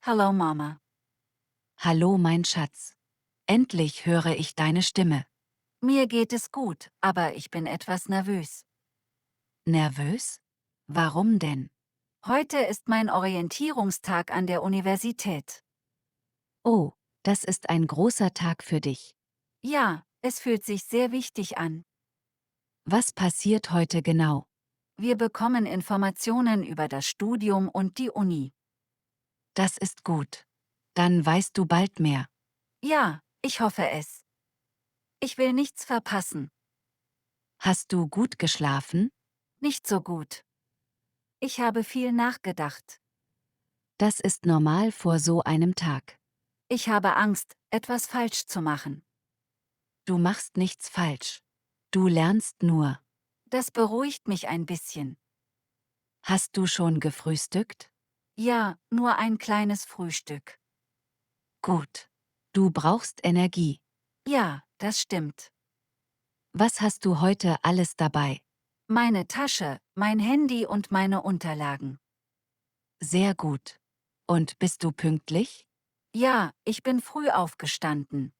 Hallo Mama. Hallo mein Schatz. Endlich höre ich deine Stimme. Mir geht es gut, aber ich bin etwas nervös. Nervös? Warum denn? Heute ist mein Orientierungstag an der Universität. Oh, das ist ein großer Tag für dich. Ja, es fühlt sich sehr wichtig an. Was passiert heute genau? Wir bekommen Informationen über das Studium und die Uni. Das ist gut. Dann weißt du bald mehr. Ja, ich hoffe es. Ich will nichts verpassen. Hast du gut geschlafen? Nicht so gut. Ich habe viel nachgedacht. Das ist normal vor so einem Tag. Ich habe Angst, etwas falsch zu machen. Du machst nichts falsch. Du lernst nur. Das beruhigt mich ein bisschen. Hast du schon gefrühstückt? Ja, nur ein kleines Frühstück. Gut. Du brauchst Energie. Ja, das stimmt. Was hast du heute alles dabei? Meine Tasche, mein Handy und meine Unterlagen. Sehr gut. Und bist du pünktlich? Ja, ich bin früh aufgestanden.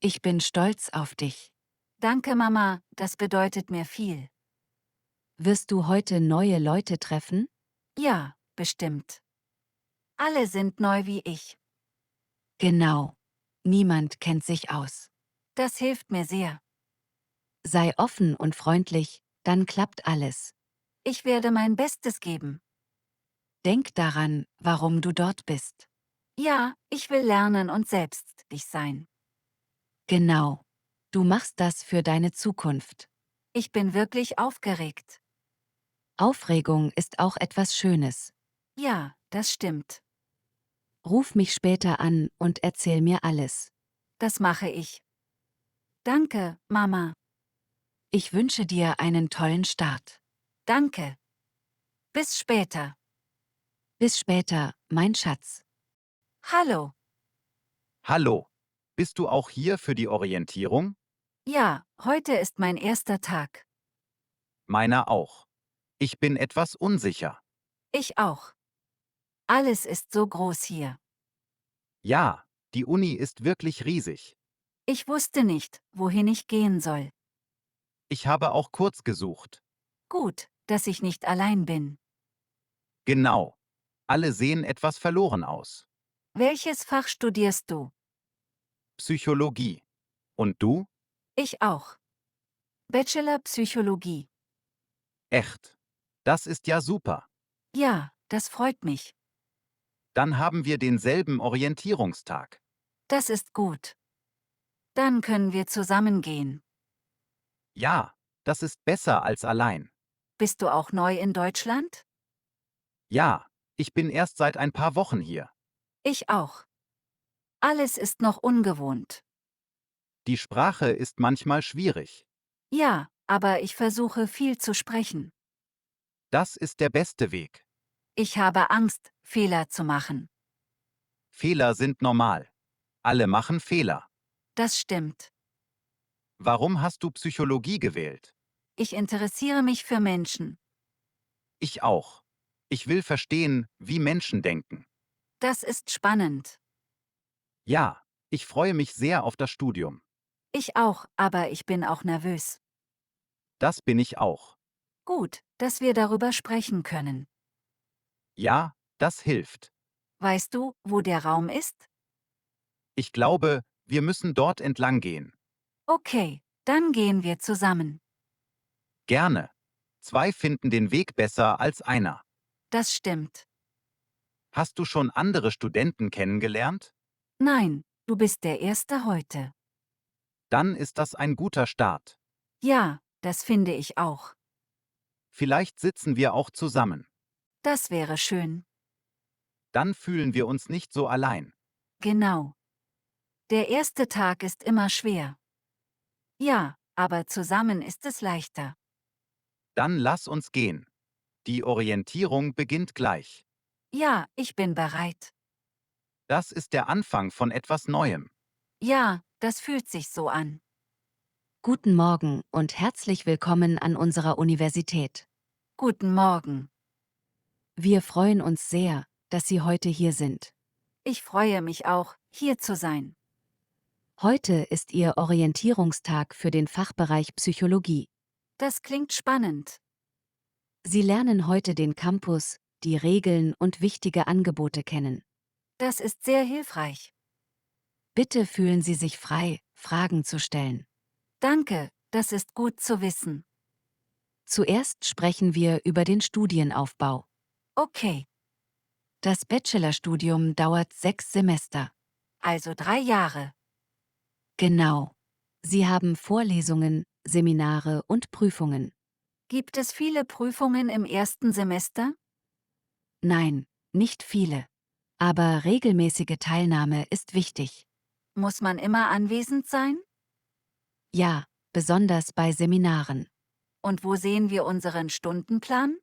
Ich bin stolz auf dich. Danke, Mama, das bedeutet mir viel. Wirst du heute neue Leute treffen? Ja, bestimmt. Alle sind neu wie ich. Genau. Niemand kennt sich aus. Das hilft mir sehr. Sei offen und freundlich, dann klappt alles. Ich werde mein Bestes geben. Denk daran, warum du dort bist. Ja, ich will lernen und selbstständig sein. Genau. Du machst das für deine Zukunft. Ich bin wirklich aufgeregt. Aufregung ist auch etwas Schönes. Ja, das stimmt. Ruf mich später an und erzähl mir alles. Das mache ich. Danke, Mama. Ich wünsche dir einen tollen Start. Danke. Bis später. Bis später, mein Schatz. Hallo. Hallo, bist du auch hier für die Orientierung? Ja, heute ist mein erster Tag. Meiner auch. Ich bin etwas unsicher. Ich auch. Alles ist so groß hier. Ja, die Uni ist wirklich riesig. Ich wusste nicht, wohin ich gehen soll. Ich habe auch kurz gesucht. Gut, dass ich nicht allein bin. Genau. Alle sehen etwas verloren aus. Welches Fach studierst du? Psychologie. Und du? Ich auch. Bachelor Psychologie. Echt. Das ist ja super. Ja, das freut mich. Dann haben wir denselben Orientierungstag. Das ist gut. Dann können wir zusammen gehen. Ja, das ist besser als allein. Bist du auch neu in Deutschland? Ja, ich bin erst seit ein paar Wochen hier. Ich auch. Alles ist noch ungewohnt. Die Sprache ist manchmal schwierig. Ja, aber ich versuche viel zu sprechen. Das ist der beste Weg. Ich habe Angst, Fehler zu machen. Fehler sind normal. Alle machen Fehler. Das stimmt. Warum hast du Psychologie gewählt? Ich interessiere mich für Menschen. Ich auch. Ich will verstehen, wie Menschen denken. Das ist spannend. Ja, ich freue mich sehr auf das Studium. Ich auch, aber ich bin auch nervös. Das bin ich auch. Gut, dass wir darüber sprechen können. Ja, das hilft. Weißt du, wo der Raum ist? Ich glaube, wir müssen dort entlang gehen. Okay, dann gehen wir zusammen. Gerne. Zwei finden den Weg besser als einer. Das stimmt. Hast du schon andere Studenten kennengelernt? Nein, du bist der Erste heute. Dann ist das ein guter Start. Ja, das finde ich auch. Vielleicht sitzen wir auch zusammen. Das wäre schön. Dann fühlen wir uns nicht so allein. Genau. Der erste Tag ist immer schwer. Ja, aber zusammen ist es leichter. Dann lass uns gehen. Die Orientierung beginnt gleich. Ja, ich bin bereit. Das ist der Anfang von etwas Neuem. Ja, das fühlt sich so an. Guten Morgen und herzlich willkommen an unserer Universität. Guten Morgen. Wir freuen uns sehr, dass Sie heute hier sind. Ich freue mich auch, hier zu sein. Heute ist Ihr Orientierungstag für den Fachbereich Psychologie. Das klingt spannend. Sie lernen heute den Campus, die Regeln und wichtige Angebote kennen. Das ist sehr hilfreich. Bitte fühlen Sie sich frei, Fragen zu stellen. Danke, das ist gut zu wissen. Zuerst sprechen wir über den Studienaufbau. Okay, Das Bachelorstudium dauert 6 Semester. also 3 Jahre. Genau. Sie haben Vorlesungen, Seminare und Prüfungen. Gibt es viele Prüfungen im ersten Semester? Nein, nicht viele. Aber regelmäßige Teilnahme ist wichtig. Muss man immer anwesend sein? Ja, besonders bei Seminaren. Und wo sehen wir unseren Stundenplan?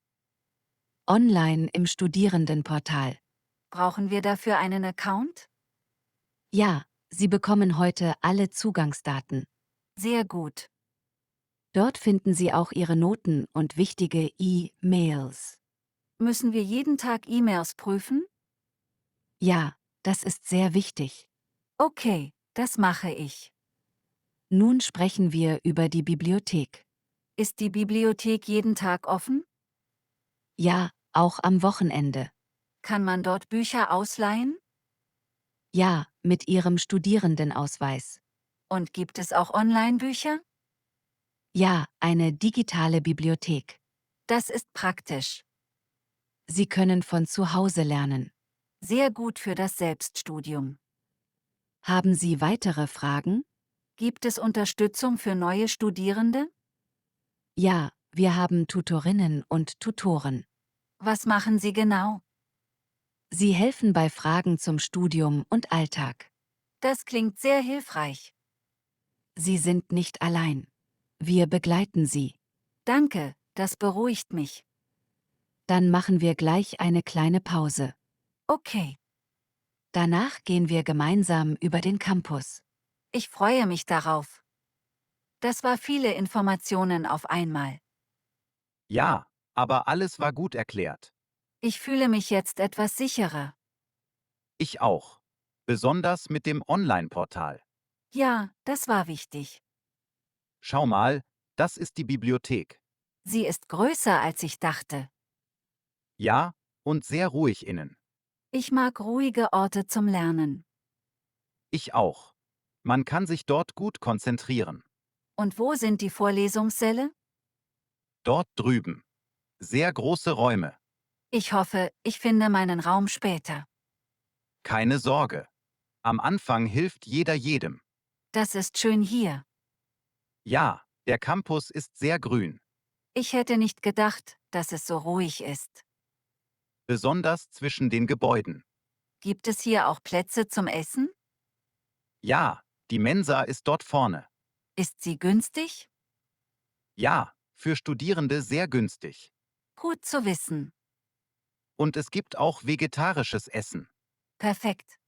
Online im Studierendenportal. Brauchen wir dafür einen Account? Ja, Sie bekommen heute alle Zugangsdaten. Sehr gut. Dort finden Sie auch Ihre Noten und wichtige E-Mails. Müssen wir jeden Tag E-Mails prüfen? Ja, das ist sehr wichtig. Okay, das mache ich. Nun sprechen wir über die Bibliothek. Ist die Bibliothek jeden Tag offen? Ja, auch am Wochenende. Kann man dort Bücher ausleihen? Ja, mit Ihrem Studierendenausweis. Und gibt es auch Online-Bücher? Ja, eine digitale Bibliothek. Das ist praktisch. Sie können von zu Hause lernen. Sehr gut für das Selbststudium. Haben Sie weitere Fragen? Gibt es Unterstützung für neue Studierende? Ja, wir haben Tutorinnen und Tutoren. Was machen sie genau? Sie helfen bei Fragen zum Studium und Alltag. Das klingt sehr hilfreich. Sie sind nicht allein. Wir begleiten Sie. Danke, das beruhigt mich. Dann machen wir gleich eine kleine Pause. Okay, Danach gehen wir gemeinsam über den Campus. ich freue mich darauf. Das war viele Informationen auf einmal. Ja, aber alles war gut erklärt. Ich fühle mich jetzt etwas sicherer. Ich auch. Besonders mit dem Online-Portal. Ja, das war wichtig. Schau mal, das ist die Bibliothek. Sie ist größer, als ich dachte. Ja, und sehr ruhig innen. Ich mag ruhige Orte zum Lernen. Ich auch. Man kann sich dort gut konzentrieren. Und wo sind die Vorlesungssäle? Dort drüben. Sehr große Räume. Ich hoffe, ich finde meinen Raum später. Keine Sorge. Am Anfang hilft jeder jedem. Das ist schön hier. Ja, der Campus ist sehr grün. Ich hätte nicht gedacht, dass es so ruhig ist. Besonders zwischen den Gebäuden. Gibt es hier auch Plätze zum Essen? Ja, die Mensa ist dort vorne. Ist sie günstig? Ja, für Studierende sehr günstig. Gut zu wissen. Und es gibt auch vegetarisches Essen. Perfekt.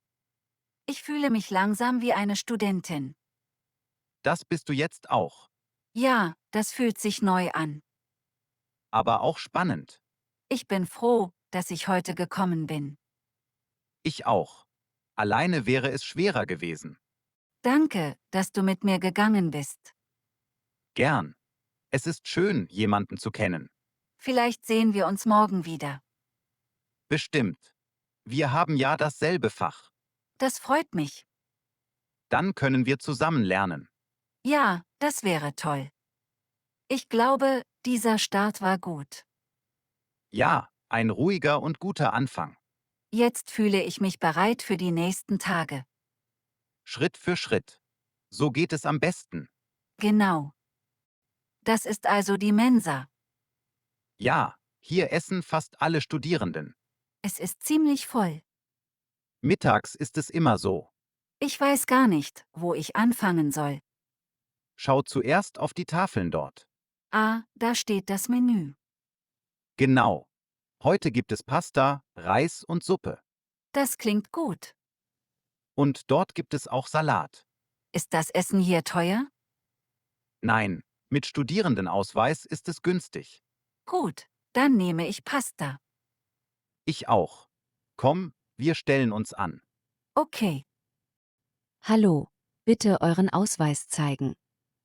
Ich fühle mich langsam wie eine Studentin. Das bist du jetzt auch. Ja, das fühlt sich neu an. Aber auch spannend. Ich bin froh, dass ich heute gekommen bin. Ich auch. Alleine wäre es schwerer gewesen. Danke, dass du mit mir gegangen bist. Gern. Es ist schön, jemanden zu kennen. Vielleicht sehen wir uns morgen wieder. Bestimmt. Wir haben ja dasselbe Fach. Das freut mich. Dann können wir zusammen lernen. Ja, das wäre toll. Ich glaube, dieser Start war gut. Ja, ein ruhiger und guter Anfang. Jetzt fühle ich mich bereit für die nächsten Tage. Schritt für Schritt. So geht es am besten. Genau. Das ist also die Mensa. Ja, hier essen fast alle Studierenden. Es ist ziemlich voll. Mittags ist es immer so. Ich weiß gar nicht, wo ich anfangen soll. Schau zuerst auf die Tafeln dort. Ah, da steht das Menü. Genau. Heute gibt es Pasta, Reis und Suppe. Das klingt gut. Und dort gibt es auch Salat. Ist das Essen hier teuer? Nein, mit Studierendenausweis ist es günstig. Gut, dann nehme ich Pasta. Ich auch. Komm, wir stellen uns an. Okay. Hallo, bitte euren Ausweis zeigen.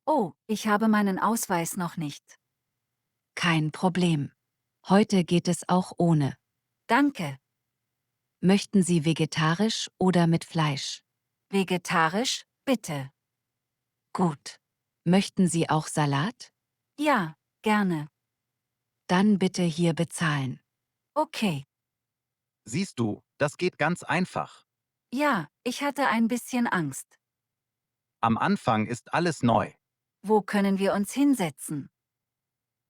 Oh, ich habe meinen Ausweis noch nicht. Kein Problem. Heute geht es auch ohne. Danke. Möchten Sie vegetarisch oder mit Fleisch? Vegetarisch, bitte. Gut. Möchten Sie auch Salat? Ja, gerne. Dann bitte hier bezahlen. Okay. Siehst du, das geht ganz einfach. Ja, ich hatte ein bisschen Angst. Am Anfang ist alles neu. Wo können wir uns hinsetzen?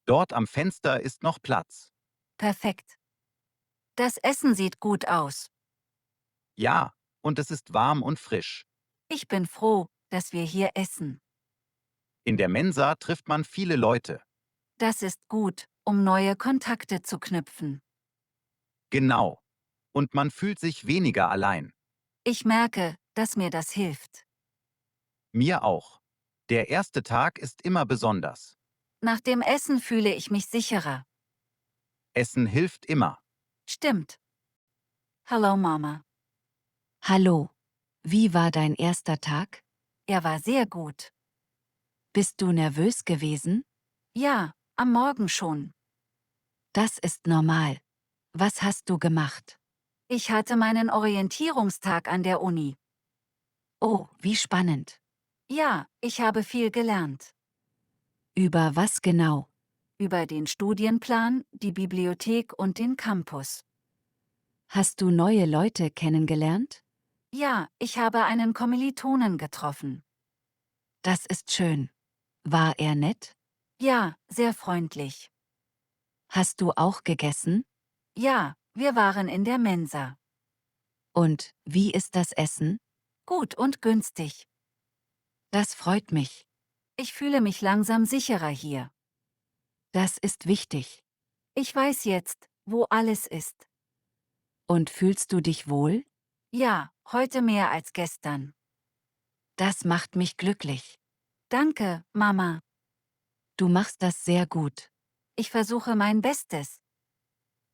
Dort am Fenster ist noch Platz. Perfekt. Das Essen sieht gut aus. Ja, und es ist warm und frisch. Ich bin froh, dass wir hier essen. In der Mensa trifft man viele Leute. Das ist gut, um neue Kontakte zu knüpfen. Genau. Und man fühlt sich weniger allein. Ich merke, dass mir das hilft. Mir auch. Der erste Tag ist immer besonders. Nach dem Essen fühle ich mich sicherer. Essen hilft immer. Stimmt. Hallo Mama. Hallo. Wie war dein erster Tag? Er war sehr gut. Bist du nervös gewesen? Ja, am Morgen schon. Das ist normal. Was hast du gemacht? Ich hatte meinen Orientierungstag an der Uni. Oh, wie spannend. Ja, ich habe viel gelernt. Über was genau? Über den Studienplan, die Bibliothek und den Campus. Hast du neue Leute kennengelernt? Ja, ich habe einen Kommilitonen getroffen. Das ist schön. War er nett? Ja, sehr freundlich. Hast du auch gegessen? Ja, wir waren in der Mensa. Und wie ist das Essen? Gut und günstig. Das freut mich. Ich fühle mich langsam sicherer hier. Das ist wichtig. Ich weiß jetzt, wo alles ist. Und fühlst du dich wohl? Ja, heute mehr als gestern. Das macht mich glücklich. Danke, Mama. Du machst das sehr gut. Ich versuche mein Bestes.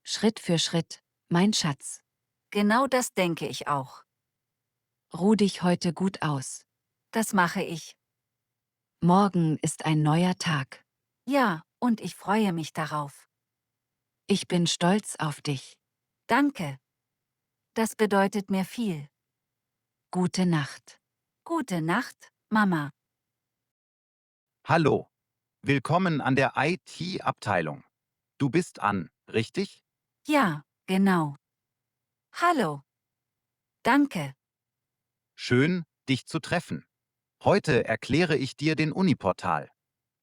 Schritt für Schritt, mein Schatz. Genau das denke ich auch. Ruh dich heute gut aus. Das mache ich. Morgen ist ein neuer Tag. Ja, und ich freue mich darauf. Ich bin stolz auf dich. Danke. Das bedeutet mir viel. Gute Nacht. Gute Nacht, Mama. Hallo. Willkommen an der IT-Abteilung. Du bist an, richtig? Ja, genau. Hallo. Danke. Schön, dich zu treffen. Heute erkläre ich dir den Uniportal.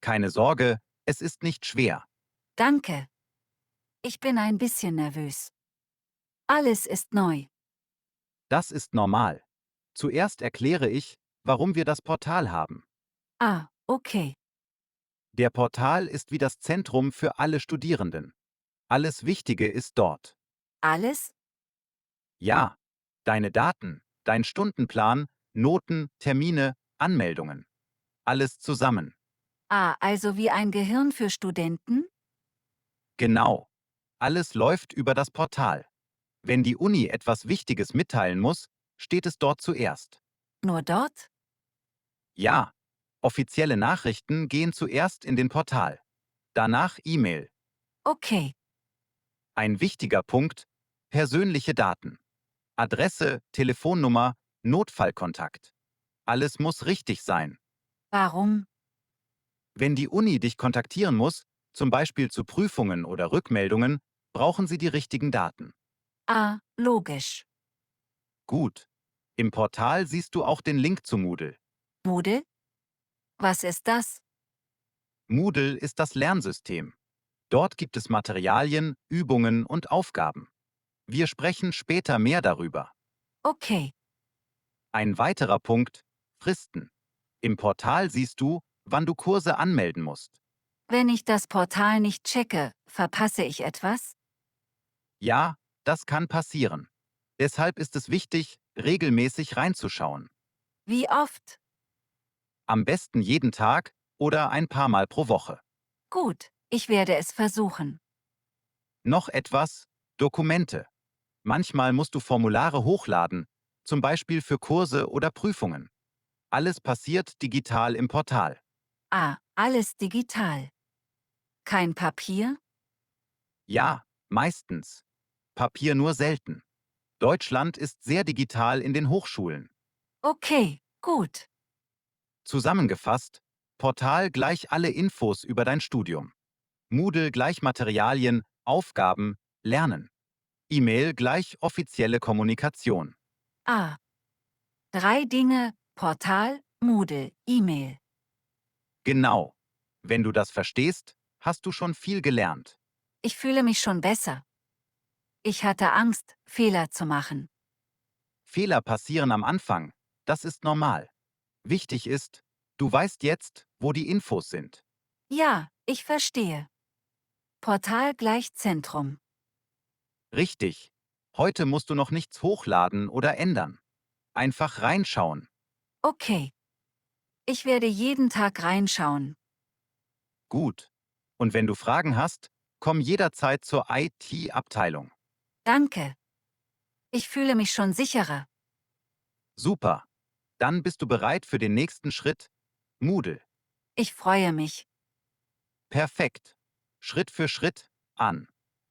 Keine Sorge, es ist nicht schwer. Danke. Ich bin ein bisschen nervös. Alles ist neu. Das ist normal. Zuerst erkläre ich, warum wir das Portal haben. Ah, okay. Der Portal ist wie das Zentrum für alle Studierenden. Alles Wichtige ist dort. Alles? Ja, deine Daten, dein Stundenplan, Noten, Termine, Anmeldungen. Alles zusammen. Ah, also wie ein Gehirn für Studenten? Genau. Alles läuft über das Portal. Wenn die Uni etwas Wichtiges mitteilen muss, steht es dort zuerst. Nur dort? Ja, offizielle Nachrichten gehen zuerst in den Portal. Danach E-Mail. Okay. Ein wichtiger Punkt: persönliche Daten. Adresse, Telefonnummer, Notfallkontakt. Alles muss richtig sein. Warum? Wenn die Uni dich kontaktieren muss, zum Beispiel zu Prüfungen oder Rückmeldungen, brauchen sie die richtigen Daten. Ah, logisch. Gut. Im Portal siehst du auch den Link zu Moodle. Moodle? Was ist das? Moodle ist das Lernsystem. Dort gibt es Materialien, Übungen und Aufgaben. Wir sprechen später mehr darüber. Okay. Ein weiterer Punkt: Fristen. Im Portal siehst du, wann du Kurse anmelden musst. Wenn ich das Portal nicht checke, verpasse ich etwas? Ja, das kann passieren. Deshalb ist es wichtig, regelmäßig reinzuschauen. Wie oft? Am besten jeden Tag oder ein paar Mal pro Woche. Gut, ich werde es versuchen. Noch etwas: Dokumente. Manchmal musst du Formulare hochladen. zum Beispiel für Kurse oder Prüfungen. Alles passiert digital im Portal. Ah, alles digital. Kein Papier? Ja, meistens. Papier nur selten. Deutschland ist sehr digital in den Hochschulen. Okay, gut. Zusammengefasst, Portal gleich alle Infos über dein Studium. Moodle gleich Materialien, Aufgaben, Lernen. E-Mail gleich offizielle Kommunikation. Ah, 3 Dinge: Portal, Moodle, E-Mail. Genau. Wenn du das verstehst, hast du schon viel gelernt. Ich fühle mich schon besser. Ich hatte Angst, Fehler zu machen. Fehler passieren am Anfang. Das ist normal. Wichtig ist, du weißt jetzt, wo die Infos sind. Ja, ich verstehe. Portal gleich Zentrum. Richtig. Heute musst du noch nichts hochladen oder ändern. Einfach reinschauen. Okay. Ich werde jeden Tag reinschauen. Gut. Und wenn du Fragen hast, komm jederzeit zur IT-Abteilung. Danke. Ich fühle mich schon sicherer. Super. Dann bist du bereit für den nächsten Schritt. Moodle. Ich freue mich. Perfekt. Schritt für Schritt an.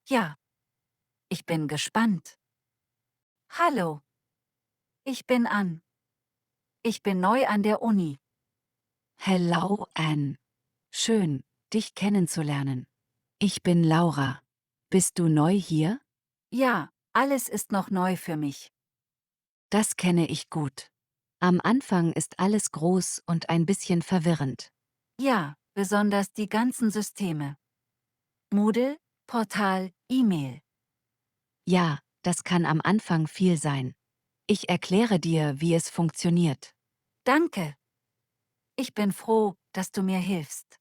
Ja, ich bin gespannt. Hallo. Ich bin Ann. Ich bin neu an der Uni. Hello, Anne. Schön, dich kennenzulernen. Ich bin Laura. Bist du neu hier? Ja, alles ist noch neu für mich. Das kenne ich gut. Am Anfang ist alles groß und ein bisschen verwirrend. Ja, besonders die ganzen Systeme. Moodle, Portal, E-Mail. Ja, das kann am Anfang viel sein. Ich erkläre dir, wie es funktioniert. Danke. Ich bin froh, dass du mir hilfst.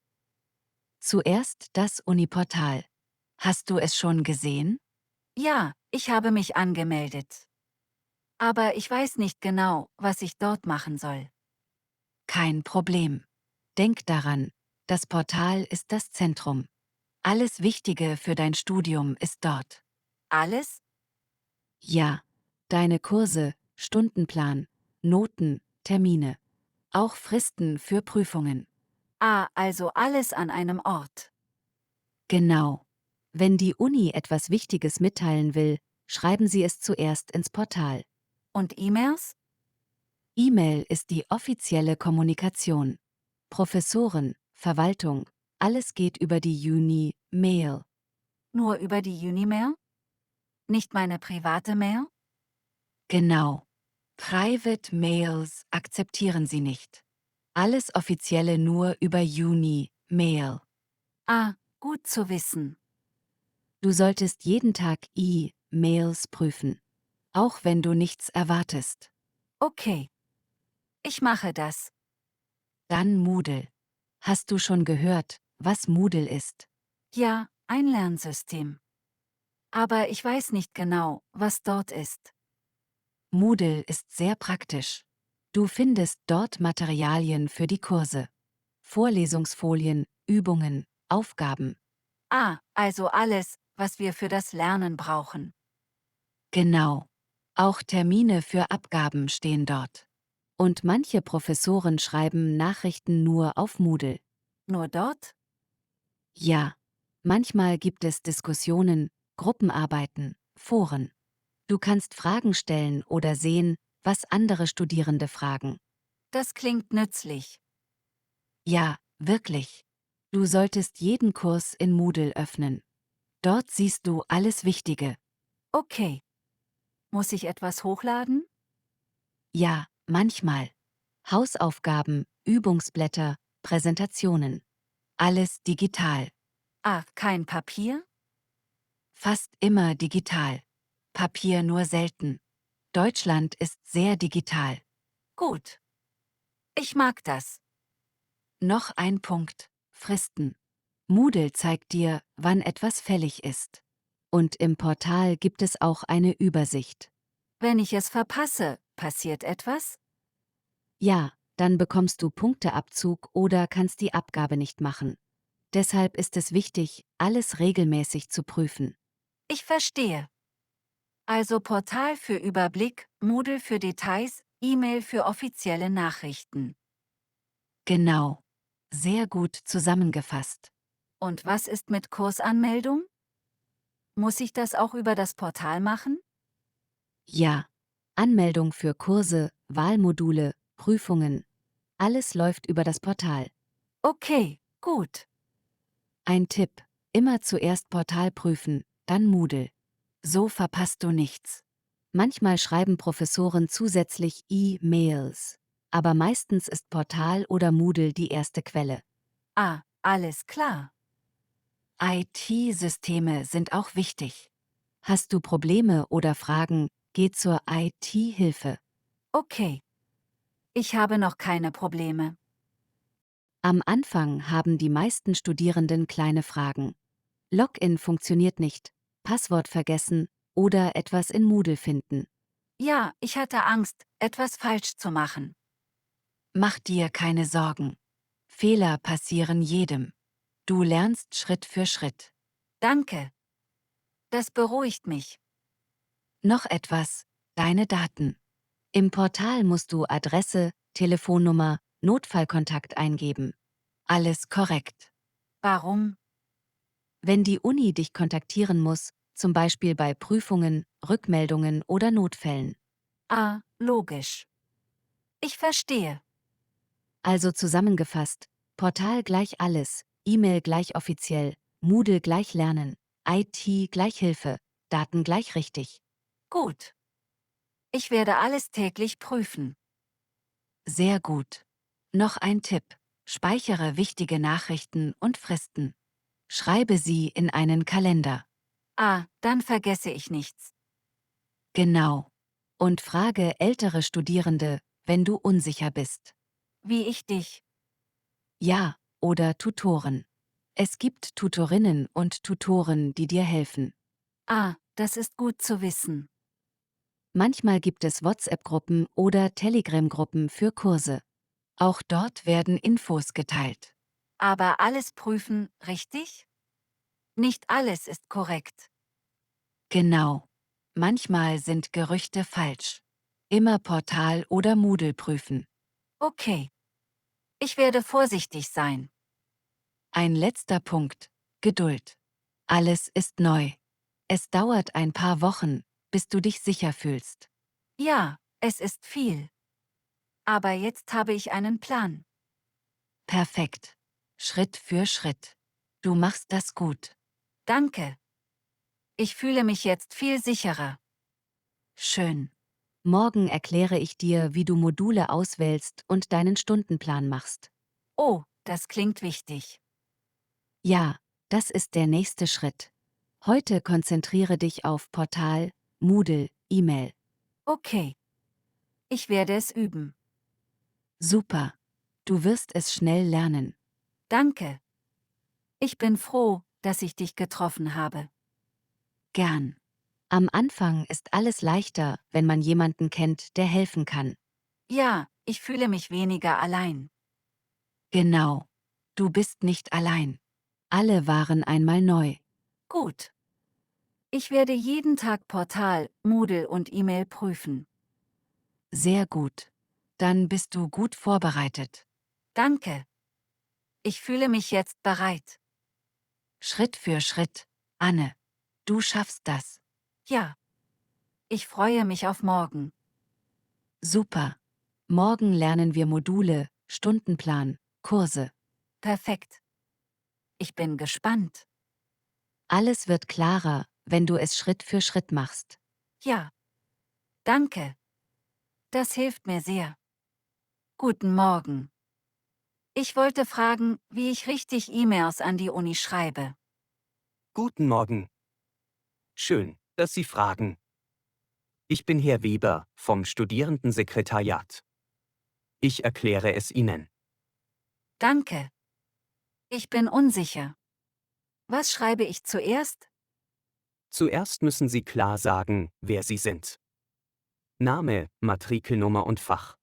Zuerst das Uniportal. Hast du es schon gesehen? Ja, ich habe mich angemeldet. Aber ich weiß nicht genau, was ich dort machen soll. Kein Problem. Denk daran, das Portal ist das Zentrum. Alles Wichtige für dein Studium ist dort. Alles? Ja, deine Kurse, Stundenplan, Noten, Termine. Auch Fristen für Prüfungen. Ah, also alles an einem Ort. Genau. Wenn die Uni etwas Wichtiges mitteilen will, schreiben sie es zuerst ins Portal. Und E-Mails? E-Mail ist die offizielle Kommunikation. Professoren, Verwaltung, alles geht über die Uni-Mail. Nur über die Unimail? Nicht meine private Mail? Genau. Private Mails akzeptieren sie nicht. Alles Offizielle nur über Uni-Mail. Ah, gut zu wissen. Du solltest jeden Tag E-Mails prüfen. Auch wenn du nichts erwartest. Okay. Ich mache das. Dann Moodle. Hast du schon gehört, was Moodle ist? Ja, ein Lernsystem. Aber ich weiß nicht genau, was dort ist. Moodle ist sehr praktisch. Du findest dort Materialien für die Kurse. Vorlesungsfolien, Übungen, Aufgaben. Ah, also alles, was wir für das Lernen brauchen. Genau. Auch Termine für Abgaben stehen dort. Und manche Professoren schreiben Nachrichten nur auf Moodle. Nur dort? Ja. Manchmal gibt es Diskussionen, Gruppenarbeiten, Foren. Du kannst Fragen stellen oder sehen, was andere Studierende fragen. Das klingt nützlich. Ja, wirklich. Du solltest jeden Kurs in Moodle öffnen. Dort siehst du alles Wichtige. Okay. Muss ich etwas hochladen? Ja, manchmal. Hausaufgaben, Übungsblätter, Präsentationen. Alles digital. Ah, kein Papier? Fast immer digital. Papier nur selten. Deutschland ist sehr digital. Gut. Ich mag das. Noch ein Punkt. Fristen. Moodle zeigt dir, wann etwas fällig ist. Und im Portal gibt es auch eine Übersicht. Wenn ich es verpasse, passiert etwas? Ja, dann bekommst du Punkteabzug oder kannst die Abgabe nicht machen. Deshalb ist es wichtig, alles regelmäßig zu prüfen. Ich verstehe. Also Portal für Überblick, Moodle für Details, E-Mail für offizielle Nachrichten. Genau. Sehr gut zusammengefasst. Und was ist mit Kursanmeldung? Muss ich das auch über das Portal machen? Ja. Anmeldung für Kurse, Wahlmodule, Prüfungen. Alles läuft über das Portal. Okay, gut. Ein Tipp. Immer zuerst Portal prüfen, dann Moodle. So verpasst du nichts. Manchmal schreiben Professoren zusätzlich E-Mails. Aber meistens ist Portal oder Moodle die erste Quelle. Ah, alles klar. IT-Systeme sind auch wichtig. Hast du Probleme oder Fragen, geh zur IT-Hilfe. Okay. Ich habe noch keine Probleme. Am Anfang haben die meisten Studierenden kleine Fragen. Login funktioniert nicht, Passwort vergessen oder etwas in Moodle finden. Ja, ich hatte Angst, etwas falsch zu machen. Mach dir keine Sorgen. Fehler passieren jedem. Du lernst Schritt für Schritt. Danke. Das beruhigt mich. Noch etwas, deine Daten. Im Portal musst du Adresse, Telefonnummer, Notfallkontakt eingeben. Alles korrekt. Warum? Wenn die Uni dich kontaktieren muss, zum Beispiel bei Prüfungen, Rückmeldungen oder Notfällen. Ah, logisch. Ich verstehe. Also zusammengefasst, Portal gleich alles, E-Mail gleich offiziell, Moodle gleich lernen, IT gleich Hilfe, Daten gleich richtig. Gut. Ich werde alles täglich prüfen. Sehr gut. Noch ein Tipp. Speichere wichtige Nachrichten und Fristen. Schreibe sie in einen Kalender. Ah, dann vergesse ich nichts. Genau. Und frage ältere Studierende, wenn du unsicher bist. Wie ich dich. Ja, oder Tutoren. Es gibt Tutorinnen und Tutoren, die dir helfen. Ah, das ist gut zu wissen. Manchmal gibt es WhatsApp-Gruppen oder Telegram-Gruppen für Kurse. Auch dort werden Infos geteilt. Aber alles prüfen, richtig? Nicht alles ist korrekt. Genau. Manchmal sind Gerüchte falsch. Immer Portal oder Moodle prüfen. Okay. Ich werde vorsichtig sein. Ein letzter Punkt. Geduld. Alles ist neu. Es dauert ein paar Wochen, bis du dich sicher fühlst. Ja, es ist viel. Aber jetzt habe ich einen Plan. Perfekt. Schritt für Schritt. Du machst das gut. Danke. Ich fühle mich jetzt viel sicherer. Schön. Morgen erkläre ich dir, wie du Module auswählst und deinen Stundenplan machst. Oh, das klingt wichtig. Ja, das ist der nächste Schritt. Heute konzentriere dich auf Portal, Moodle, E-Mail. Okay. Ich werde es üben. Super. Du wirst es schnell lernen. Danke. Ich bin froh, dass ich dich getroffen habe. Gern. Am Anfang ist alles leichter, wenn man jemanden kennt, der helfen kann. Ja, ich fühle mich weniger allein. Genau. Du bist nicht allein. Alle waren einmal neu. Gut. Ich werde jeden Tag Portal, Moodle und E-Mail prüfen. Sehr gut. Dann bist du gut vorbereitet. Danke. Ich fühle mich jetzt bereit. Schritt für Schritt. Anne. Du schaffst das. Ja. Ich freue mich auf morgen. Super. Morgen lernen wir Module, Stundenplan, Kurse. Perfekt. Ich bin gespannt. Alles wird klarer, wenn du es Schritt für Schritt machst. Ja. Danke. Das hilft mir sehr. Guten Morgen. Ich wollte fragen, wie ich richtig E-Mails an die Uni schreibe. Guten Morgen. Schön, dass Sie fragen. Ich bin Herr Weber vom Studierendensekretariat. Ich erkläre es Ihnen. Danke. Ich bin unsicher. Was schreibe ich zuerst? Zuerst müssen Sie klar sagen, wer Sie sind. Name, Matrikelnummer und Fach.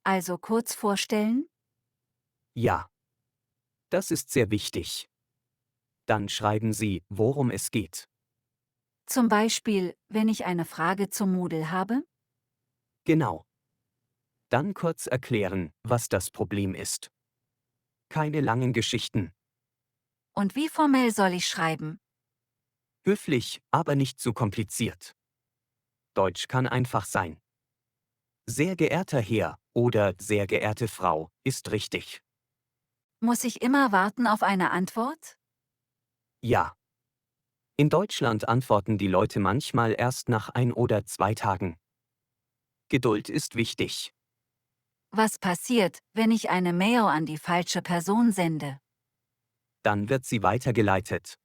Also kurz vorstellen? Ja. Das ist sehr wichtig. Dann schreiben Sie, worum es geht. Zum Beispiel, wenn ich eine Frage zum Moodle habe? Genau. Dann kurz erklären, was das Problem ist. Keine langen Geschichten. Und wie formell soll ich schreiben? Höflich, aber nicht zu kompliziert. Deutsch kann einfach sein. Sehr geehrter Herr oder sehr geehrte Frau ist richtig. Muss ich immer warten auf eine Antwort? Ja. In Deutschland antworten die Leute manchmal erst nach 1 oder 2 Tagen. Geduld ist wichtig. Was passiert, wenn ich eine Mail an die falsche Person sende? Dann wird sie weitergeleitet.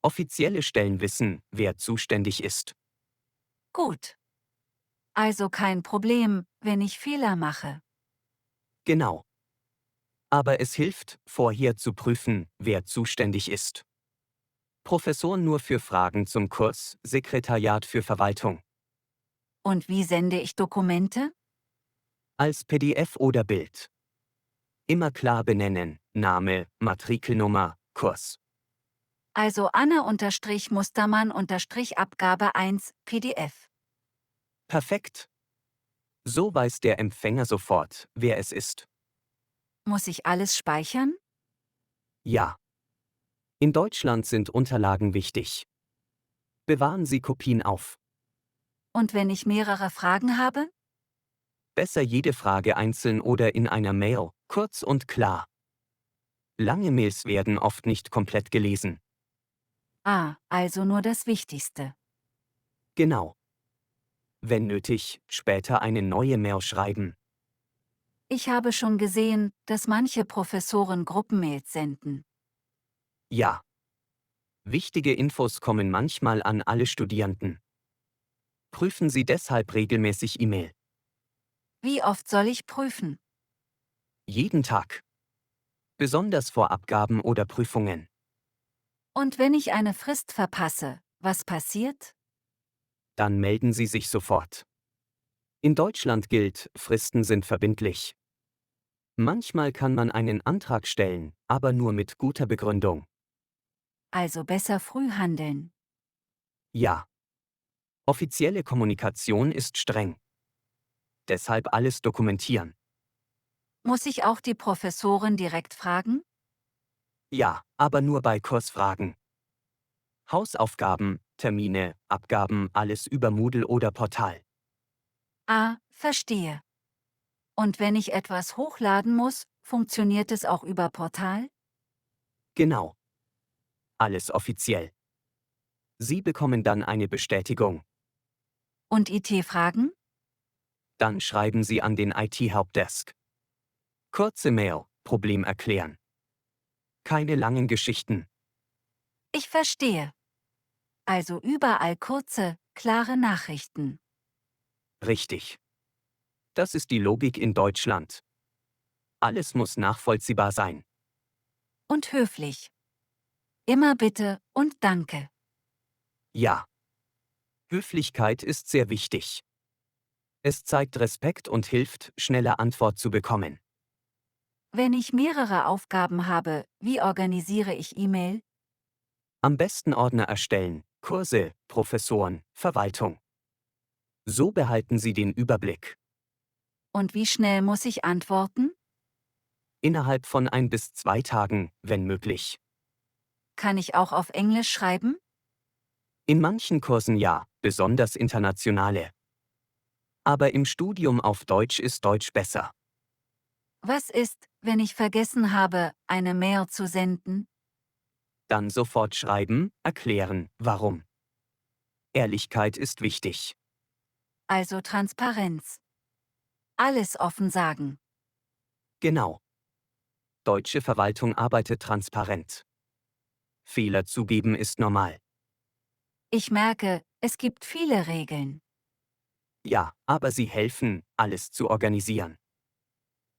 Offizielle Stellen wissen, wer zuständig ist. Gut. Also kein Problem, wenn ich Fehler mache. Genau. Aber es hilft, vorher zu prüfen, wer zuständig ist. Professor nur für Fragen zum Kurs, Sekretariat für Verwaltung. Und wie sende ich Dokumente? Als PDF oder Bild. Immer klar benennen, Name, Matrikelnummer, Kurs. Also Anne-Mustermann-Abgabe 1, PDF. Perfekt. So weiß der Empfänger sofort, wer es ist. Muss ich alles speichern? Ja. In Deutschland sind Unterlagen wichtig. Bewahren Sie Kopien auf. Und wenn ich mehrere Fragen habe? Besser jede Frage einzeln oder in einer Mail, kurz und klar. Lange Mails werden oft nicht komplett gelesen. Ah, also nur das Wichtigste. Genau. Wenn nötig, später eine neue Mail schreiben. Ich habe schon gesehen, dass manche Professoren Gruppenmails senden. Ja. Wichtige Infos kommen manchmal an alle Studierenden. Prüfen Sie deshalb regelmäßig E-Mail. Wie oft soll ich prüfen? Jeden Tag. Besonders vor Abgaben oder Prüfungen. Und wenn ich eine Frist verpasse, was passiert? Dann melden Sie sich sofort. In Deutschland gilt, Fristen sind verbindlich. Manchmal kann man einen Antrag stellen, aber nur mit guter Begründung. Also besser früh handeln. Ja. Offizielle Kommunikation ist streng. Deshalb alles dokumentieren. Muss ich auch die Professoren direkt fragen? Ja, aber nur bei Kursfragen. Hausaufgaben, Termine, Abgaben, alles über Moodle oder Portal. Ah, verstehe. Und wenn ich etwas hochladen muss, funktioniert es auch über Portal? Genau. Alles offiziell. Sie bekommen dann eine Bestätigung. Und IT-Fragen? Dann schreiben Sie an den IT-Helpdesk. Kurze Mail, Problem erklären. Keine langen Geschichten. Ich verstehe. Also überall kurze, klare Nachrichten. Richtig. Das ist die Logik in Deutschland. Alles muss nachvollziehbar sein. Und höflich. Immer bitte und danke. Ja. Höflichkeit ist sehr wichtig. Es zeigt Respekt und hilft, schnelle Antwort zu bekommen. Wenn ich mehrere Aufgaben habe, wie organisiere ich E-Mail? Am besten Ordner erstellen, Kurse, Professoren, Verwaltung. So behalten Sie den Überblick. Und wie schnell muss ich antworten? Innerhalb von 1 bis 2 Tagen, wenn möglich. Kann ich auch auf Englisch schreiben? In manchen Kursen ja, besonders internationale. Aber im Studium auf Deutsch ist Deutsch besser. Was ist, wenn ich vergessen habe, eine Mail zu senden? Dann sofort schreiben, erklären, warum. Ehrlichkeit ist wichtig. Also Transparenz. Alles offen sagen. Genau. Deutsche Verwaltung arbeitet transparent. Fehler zugeben ist normal. Ich merke, es gibt viele Regeln. Ja, aber sie helfen, alles zu organisieren.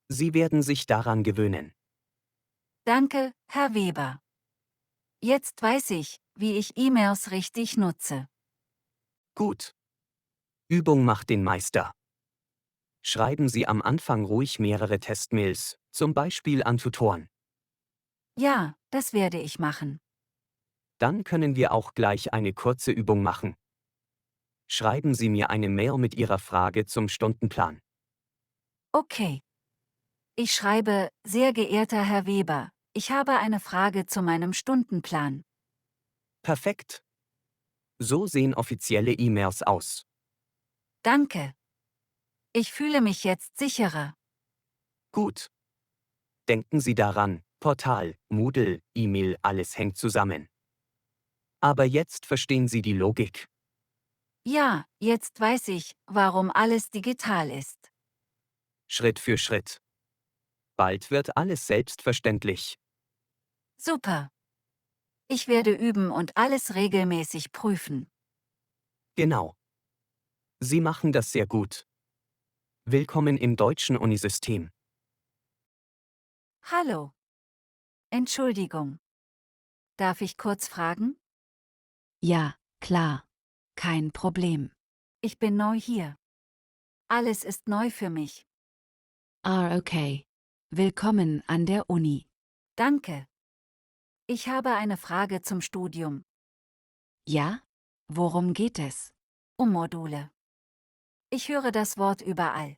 Sie werden sich daran gewöhnen. Danke, Herr Weber. Jetzt weiß ich, wie ich E-Mails richtig nutze. Gut. Übung macht den Meister. Schreiben Sie am Anfang ruhig mehrere Testmails, zum Beispiel an Tutoren. Ja, das werde ich machen. Dann können wir auch gleich eine kurze Übung machen. Schreiben Sie mir eine Mail mit Ihrer Frage zum Stundenplan. Okay. Ich schreibe, sehr geehrter Herr Weber, ich habe eine Frage zu meinem Stundenplan. Perfekt. So sehen offizielle E-Mails aus. Danke. Ich fühle mich jetzt sicherer. Gut. Denken Sie daran, Portal, Moodle, E-Mail, alles hängt zusammen. Aber jetzt verstehen Sie die Logik. Ja, jetzt weiß ich, warum alles digital ist. Schritt für Schritt. Bald wird alles selbstverständlich. Super. Ich werde üben und alles regelmäßig prüfen. Genau. Sie machen das sehr gut. Willkommen im deutschen Unisystem. Hallo. Entschuldigung. Darf ich kurz fragen? Ja, klar. Kein Problem. Ich bin neu hier. Alles ist neu für mich. Okay. Willkommen an der Uni. Danke. Ich habe eine Frage zum Studium. Ja? Worum geht es? Um Module. Ich höre das Wort überall.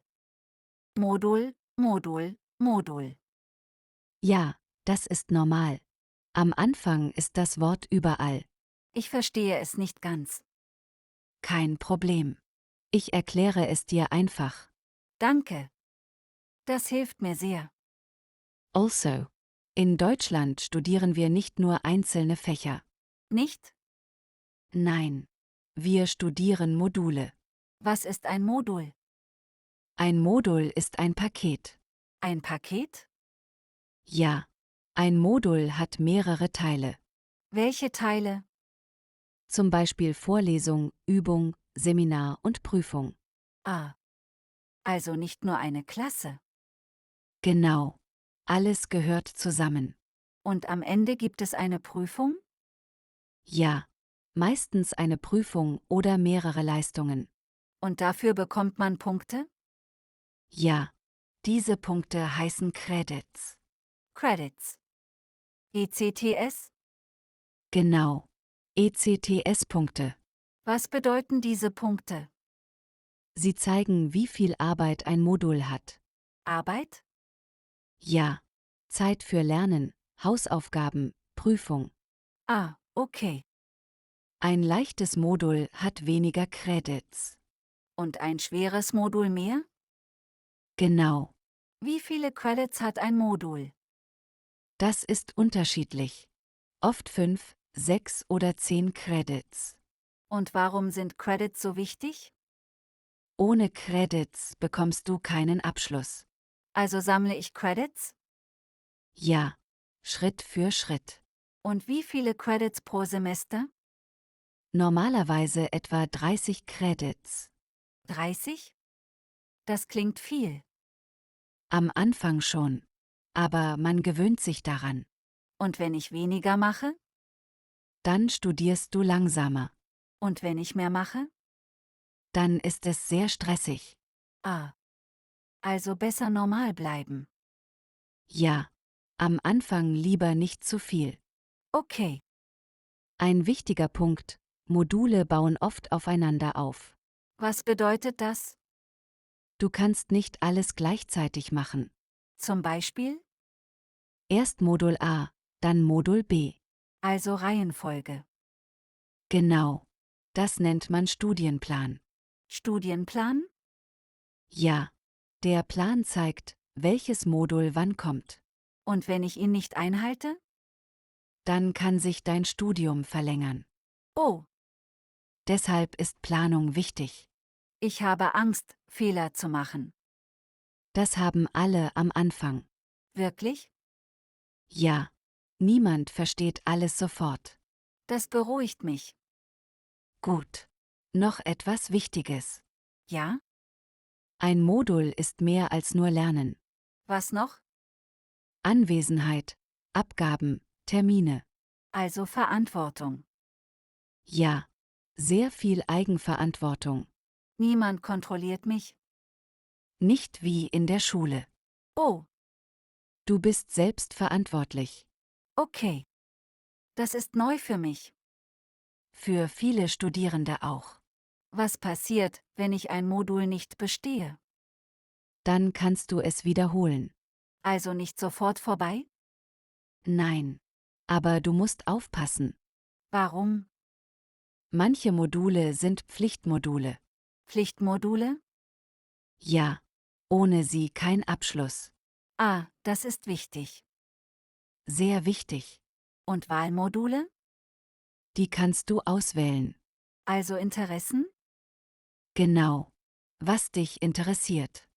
Modul, Modul, Modul. Ja, das ist normal. Am Anfang ist das Wort überall. Ich verstehe es nicht ganz. Kein Problem. Ich erkläre es dir einfach. Danke. Das hilft mir sehr. Also. In Deutschland studieren wir nicht nur einzelne Fächer. Nicht? Nein. Wir studieren Module. Was ist ein Modul? Ein Modul ist ein Paket. Ein Paket? Ja. Ein Modul hat mehrere Teile. Welche Teile? Zum Beispiel Vorlesung, Übung, Seminar und Prüfung. Ah. Also nicht nur eine Klasse. Genau. Alles gehört zusammen. Und am Ende gibt es eine Prüfung? Ja. Meistens eine Prüfung oder mehrere Leistungen. Und dafür bekommt man Punkte? Ja. Diese Punkte heißen Credits. Credits. ECTS? Genau. ECTS-Punkte. Was bedeuten diese Punkte? Sie zeigen, wie viel Arbeit ein Modul hat. Arbeit? Ja. Zeit für Lernen, Hausaufgaben, Prüfung. Ah, okay. Ein leichtes Modul hat weniger Credits. Und ein schweres Modul mehr? Genau. Wie viele Credits hat ein Modul? Das ist unterschiedlich. Oft 5, 6 oder 10 Credits. Und warum sind Credits so wichtig? Ohne Credits bekommst du keinen Abschluss. Also sammle ich Credits? Ja. Schritt für Schritt. Und wie viele Credits pro Semester? Normalerweise etwa 30 Credits. 30? Das klingt viel. Am Anfang schon. Aber man gewöhnt sich daran. Und wenn ich weniger mache? Dann studierst du langsamer. Und wenn ich mehr mache? Dann ist es sehr stressig. Ah. Also besser normal bleiben. Ja. Am Anfang lieber nicht zu viel. Okay. Ein wichtiger Punkt: Module bauen oft aufeinander auf. Was bedeutet das? Du kannst nicht alles gleichzeitig machen. Zum Beispiel? Erst Modul A, dann Modul B. Also Reihenfolge. Genau. Das nennt man Studienplan. Studienplan? Ja. Der Plan zeigt, welches Modul wann kommt. Und wenn ich ihn nicht einhalte? Dann kann sich dein Studium verlängern. Oh, Deshalb ist Planung wichtig. ich habe Angst, Fehler zu machen. Das haben alle am Anfang. Wirklich? Ja. Niemand versteht alles sofort. Das beruhigt mich. Gut. Noch etwas Wichtiges. Ja? Ein Modul ist mehr als nur Lernen. Was noch? Anwesenheit, Abgaben, Termine. Also Verantwortung. Ja. Sehr viel Eigenverantwortung. Niemand kontrolliert mich. Nicht wie in der Schule. Oh, Du bist selbst verantwortlich. okay. Das ist neu für mich. Für viele Studierende auch. Was passiert, wenn ich ein Modul nicht bestehe? Dann kannst du es wiederholen. Also nicht sofort vorbei? Nein. Aber du musst aufpassen. Warum? Manche Module sind Pflichtmodule. Pflichtmodule? Ja. Ohne sie kein Abschluss. Ah, das ist wichtig. Sehr wichtig. Und Wahlmodule? Die kannst du auswählen. Also Interessen? Genau. Was dich interessiert.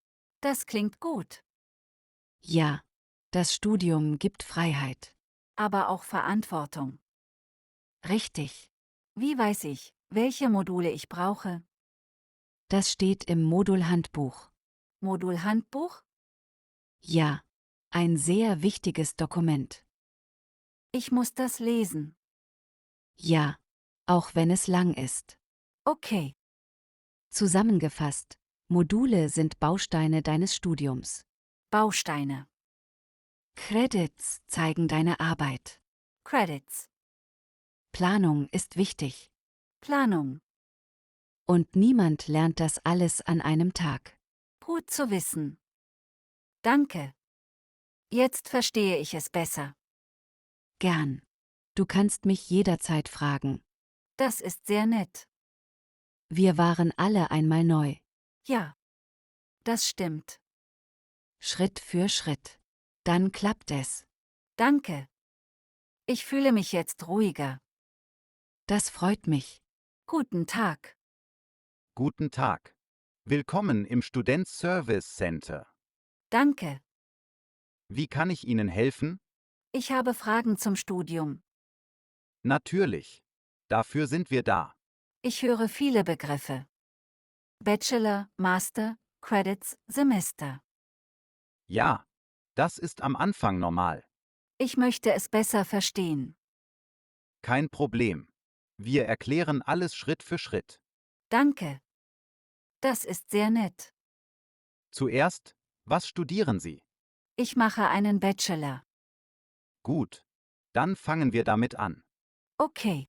Das klingt gut. Ja. Das Studium gibt Freiheit. Aber auch Verantwortung. Richtig. Wie weiß ich, welche Module ich brauche? Das steht im Modulhandbuch. Modulhandbuch? Ja. Ein sehr wichtiges Dokument. Ich muss das lesen. Ja. Auch wenn es lang ist. Okay, Zusammengefasst. Module sind Bausteine deines Studiums. Bausteine. Credits zeigen deine Arbeit. Credits. Planung ist wichtig. Planung. Und niemand lernt das alles an einem Tag. Gut zu wissen. Danke. Jetzt verstehe ich es besser. Gern. Du kannst mich jederzeit fragen. Das ist sehr nett. Wir waren alle einmal neu. Ja. Das stimmt. Schritt für Schritt. Dann klappt es. Danke. Ich fühle mich jetzt ruhiger. Das freut mich. Guten Tag. Guten Tag. Willkommen im Student Service Center. Danke. Wie kann ich Ihnen helfen? Ich habe Fragen zum Studium. Natürlich. Dafür sind wir da. Ich höre viele Begriffe. Bachelor, Master, Credits, Semester. Ja, das ist am Anfang normal. Ich möchte es besser verstehen. Kein Problem. Wir erklären alles Schritt für Schritt. Danke. Das ist sehr nett. Zuerst, was studieren Sie? Ich mache einen Bachelor. Gut. Dann fangen wir damit an. Okay,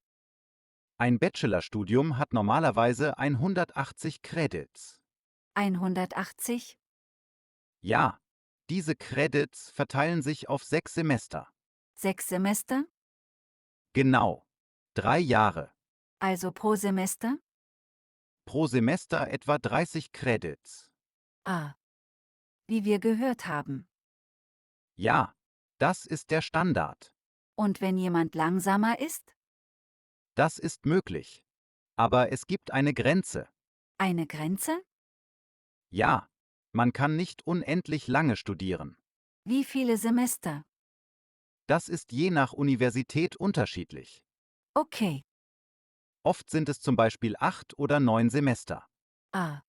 Ein Bachelorstudium hat normalerweise 180 Credits. 180? Ja, diese Credits verteilen sich auf 6 Semester. 6 Semester? Genau. 3 Jahre. Also pro Semester? Pro Semester etwa 30 Credits. Ah. Wie wir gehört haben. Ja, das ist der Standard. Und wenn jemand langsamer ist? Das ist möglich. Aber es gibt eine Grenze. Eine Grenze? Ja, man kann nicht unendlich lange studieren. Wie viele Semester? Das ist je nach Universität unterschiedlich. Okay. Oft sind es zum Beispiel 8 oder 9 Semester. Ah.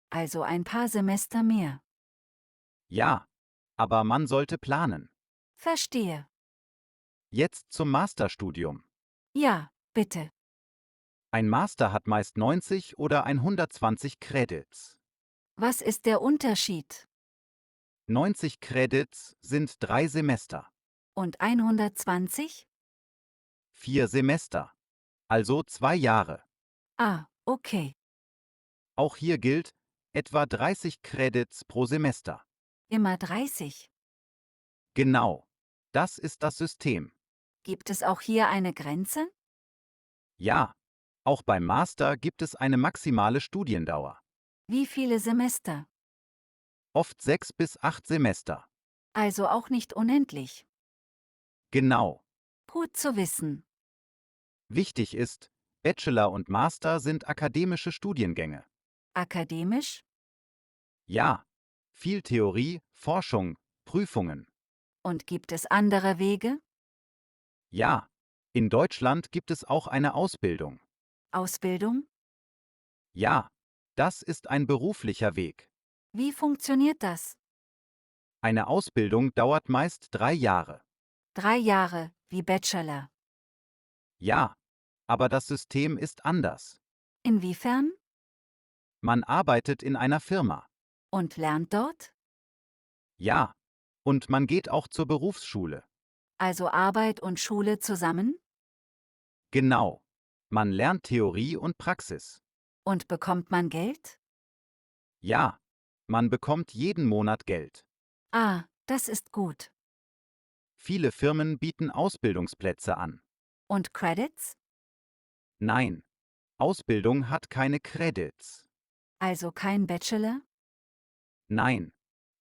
Also ein paar Semester mehr. Ja, aber man sollte planen. Verstehe. Jetzt zum Masterstudium. Ja, bitte. Ein Master hat meist 90 oder 120 Credits. Was ist der Unterschied? 90 Credits sind 3 Semester. Und 120? 4 Semester. Also 2 Jahre. Ah, okay. Auch hier gilt, etwa 30 Credits pro Semester. Immer 30. Genau. Das ist das System. Gibt es auch hier eine Grenze? Ja. Auch beim Master gibt es eine maximale Studiendauer. Wie viele Semester? Oft 6 bis 8 Semester. Also auch nicht unendlich. Genau. Gut zu wissen. Wichtig ist, Bachelor und Master sind akademische Studiengänge. Akademisch? Ja. Viel Theorie, Forschung, Prüfungen. Und gibt es andere Wege? Ja. In Deutschland gibt es auch eine Ausbildung. Ausbildung? Ja. Das ist ein beruflicher Weg. Wie funktioniert das? Eine Ausbildung dauert meist 3 Jahre. 3 Jahre, wie Bachelor. Ja. Aber das System ist anders. Inwiefern? Man arbeitet in einer Firma. Und lernt dort? Ja. Und man geht auch zur Berufsschule. Also Arbeit und Schule zusammen? Genau. Man lernt Theorie und Praxis. Und bekommt man Geld? Ja, man bekommt jeden Monat Geld. Ah, das ist gut. Viele Firmen bieten Ausbildungsplätze an. Und Credits? Nein, Ausbildung hat keine Credits. Also kein Bachelor, Nein,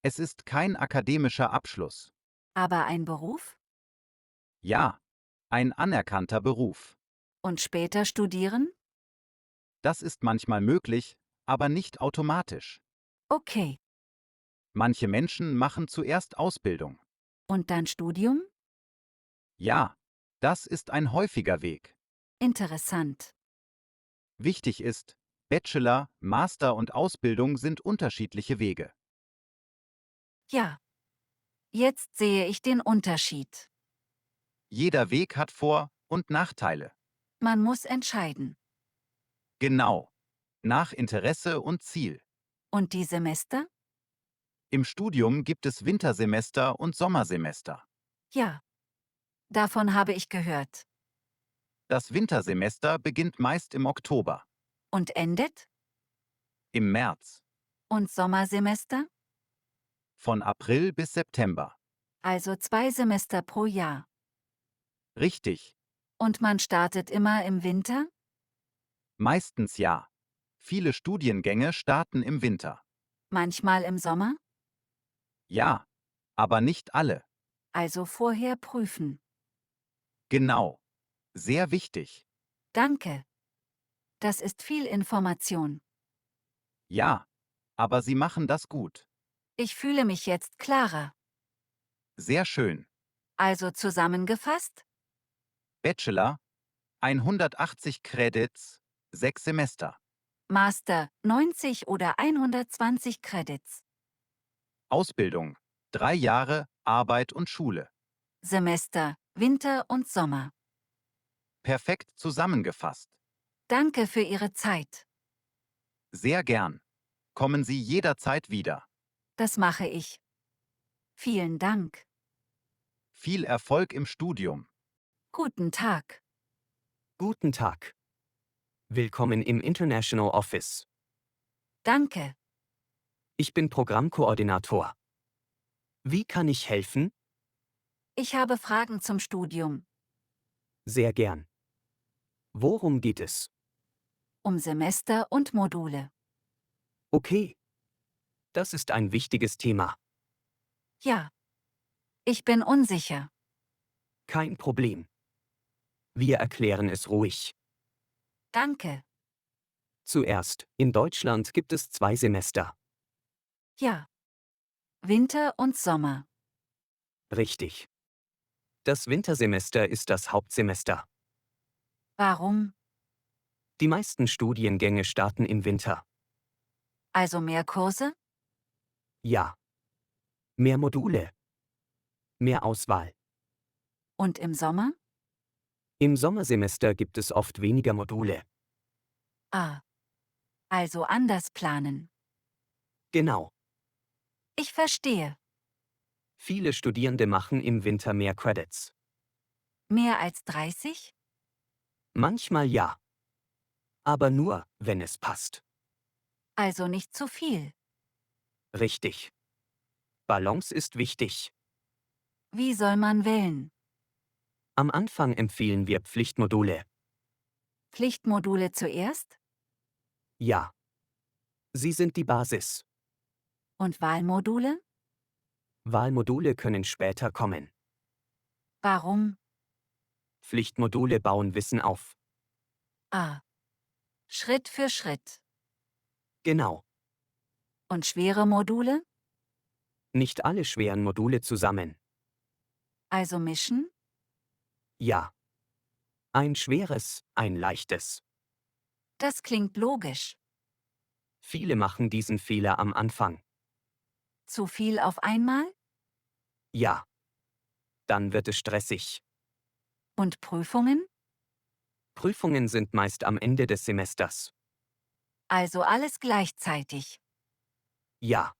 es ist kein akademischer Abschluss. aber ein Beruf? Ja, ein anerkannter Beruf. Und später studieren? Das ist manchmal möglich, aber nicht automatisch. Okay. Manche Menschen machen zuerst Ausbildung. Und dann Studium? Ja, das ist ein häufiger Weg. Interessant. Wichtig ist, Bachelor, Master und Ausbildung sind unterschiedliche Wege. Ja. Jetzt sehe ich den Unterschied. Jeder Weg hat Vor- und Nachteile. Man muss entscheiden. Genau. Nach Interesse und Ziel. Und die Semester? Im Studium gibt es Wintersemester und Sommersemester. Ja. Davon habe ich gehört. Das Wintersemester beginnt meist im Oktober. Und endet? Im März. Und Sommersemester? Von April bis September. Also 2 Semester pro Jahr. Richtig. Und man startet immer im Winter? Meistens ja. Viele Studiengänge starten im Winter. Manchmal im Sommer? Ja. Aber nicht alle. Also vorher prüfen. Genau. Sehr wichtig. Danke. Das ist viel Information. Ja. Aber Sie machen das gut. Ich fühle mich jetzt klarer. Sehr schön. Also zusammengefasst? Bachelor, 180 Credits, 6 Semester. Master 90 oder 120 Credits. Ausbildung, 3 Jahre, Arbeit und Schule. Semester Winter und Sommer. Perfekt zusammengefasst. Danke für Ihre Zeit. Sehr gern. Kommen Sie jederzeit wieder. Das mache ich. Vielen Dank. Viel Erfolg im Studium. Guten Tag. Guten Tag. Willkommen im International Office. Danke. Ich bin Programmkoordinator. Wie kann ich helfen? Ich habe Fragen zum Studium. Sehr gern. Worum geht es? Um Semester und Module. Okay. Das ist ein wichtiges Thema. Ja. Ich bin unsicher. Kein Problem. Wir erklären es ruhig. Danke. Zuerst, in Deutschland gibt es 2 Semester. Ja. Winter und Sommer. Richtig. Das Wintersemester ist das Hauptsemester. Warum? Die meisten Studiengänge starten im Winter. Also mehr Kurse? Ja. Mehr Module. Mehr Auswahl. Und im Sommer? Im Sommersemester gibt es oft weniger Module. Ah. Also anders planen. Genau. Ich verstehe. Viele Studierende machen im Winter mehr Credits. Mehr als 30? Manchmal ja. Aber nur, wenn es passt. Also nicht zu viel. Richtig. Balance ist wichtig. Wie soll man wählen? Am Anfang empfehlen wir Pflichtmodule. Pflichtmodule zuerst? Ja. Sie sind die Basis. Und Wahlmodule? Wahlmodule können später kommen. Warum? Pflichtmodule bauen Wissen auf. Ah. Schritt für Schritt. Genau. Und schwere Module? Nicht alle schweren Module zusammen. Also mischen? Ja. Ein schweres, ein leichtes. Das klingt logisch. Viele machen diesen Fehler am Anfang. Zu viel auf einmal? Ja. Dann wird es stressig. Und Prüfungen? Prüfungen sind meist am Ende des Semesters. Also alles gleichzeitig. Ja.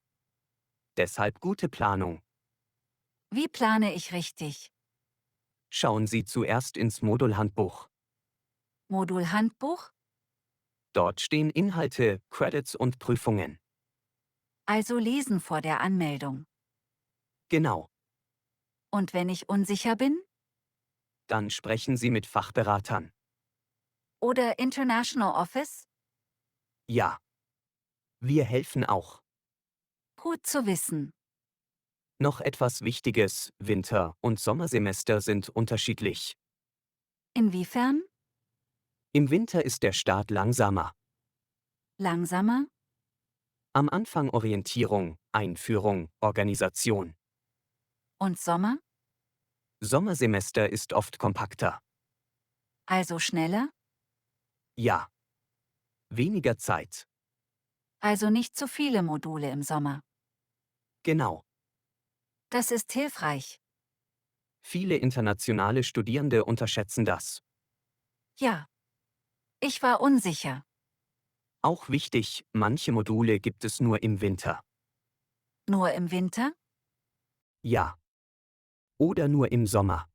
Deshalb gute Planung. Wie plane ich richtig? Schauen Sie zuerst ins Modulhandbuch. Modulhandbuch? Dort stehen Inhalte, Credits und Prüfungen. Also lesen vor der Anmeldung. Genau. Und wenn ich unsicher bin? Dann sprechen Sie mit Fachberatern. Oder International Office? Ja. Wir helfen auch. Gut zu wissen. Noch etwas Wichtiges: Winter- und Sommersemester sind unterschiedlich. Inwiefern? Im Winter ist der Start langsamer. Langsamer? Am Anfang Orientierung, Einführung, Organisation. Und Sommer? Sommersemester ist oft kompakter. Also schneller? Ja. Weniger Zeit. Also nicht zu viele Module im Sommer. Genau. Das ist hilfreich. Viele internationale Studierende unterschätzen das. Ja. Ich war unsicher. Auch wichtig: manche Module gibt es nur im Winter. Nur im Winter? Ja. Oder nur im Sommer.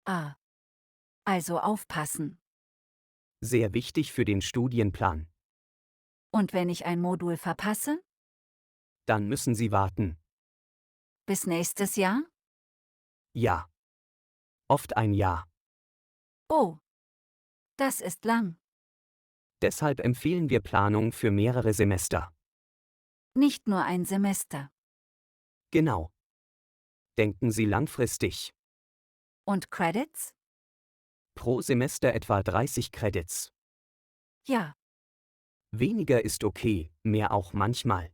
Ah. Also aufpassen. Sehr wichtig für den Studienplan. Und wenn ich ein Modul verpasse? Dann müssen Sie warten. Bis nächstes Jahr? Ja. Oft ein Jahr. Oh. Das ist lang. Deshalb empfehlen wir Planung für mehrere Semester. Nicht nur ein Semester. Genau. Denken Sie langfristig. Und Credits? Pro Semester etwa 30 Credits. Ja. Weniger ist okay, mehr auch manchmal.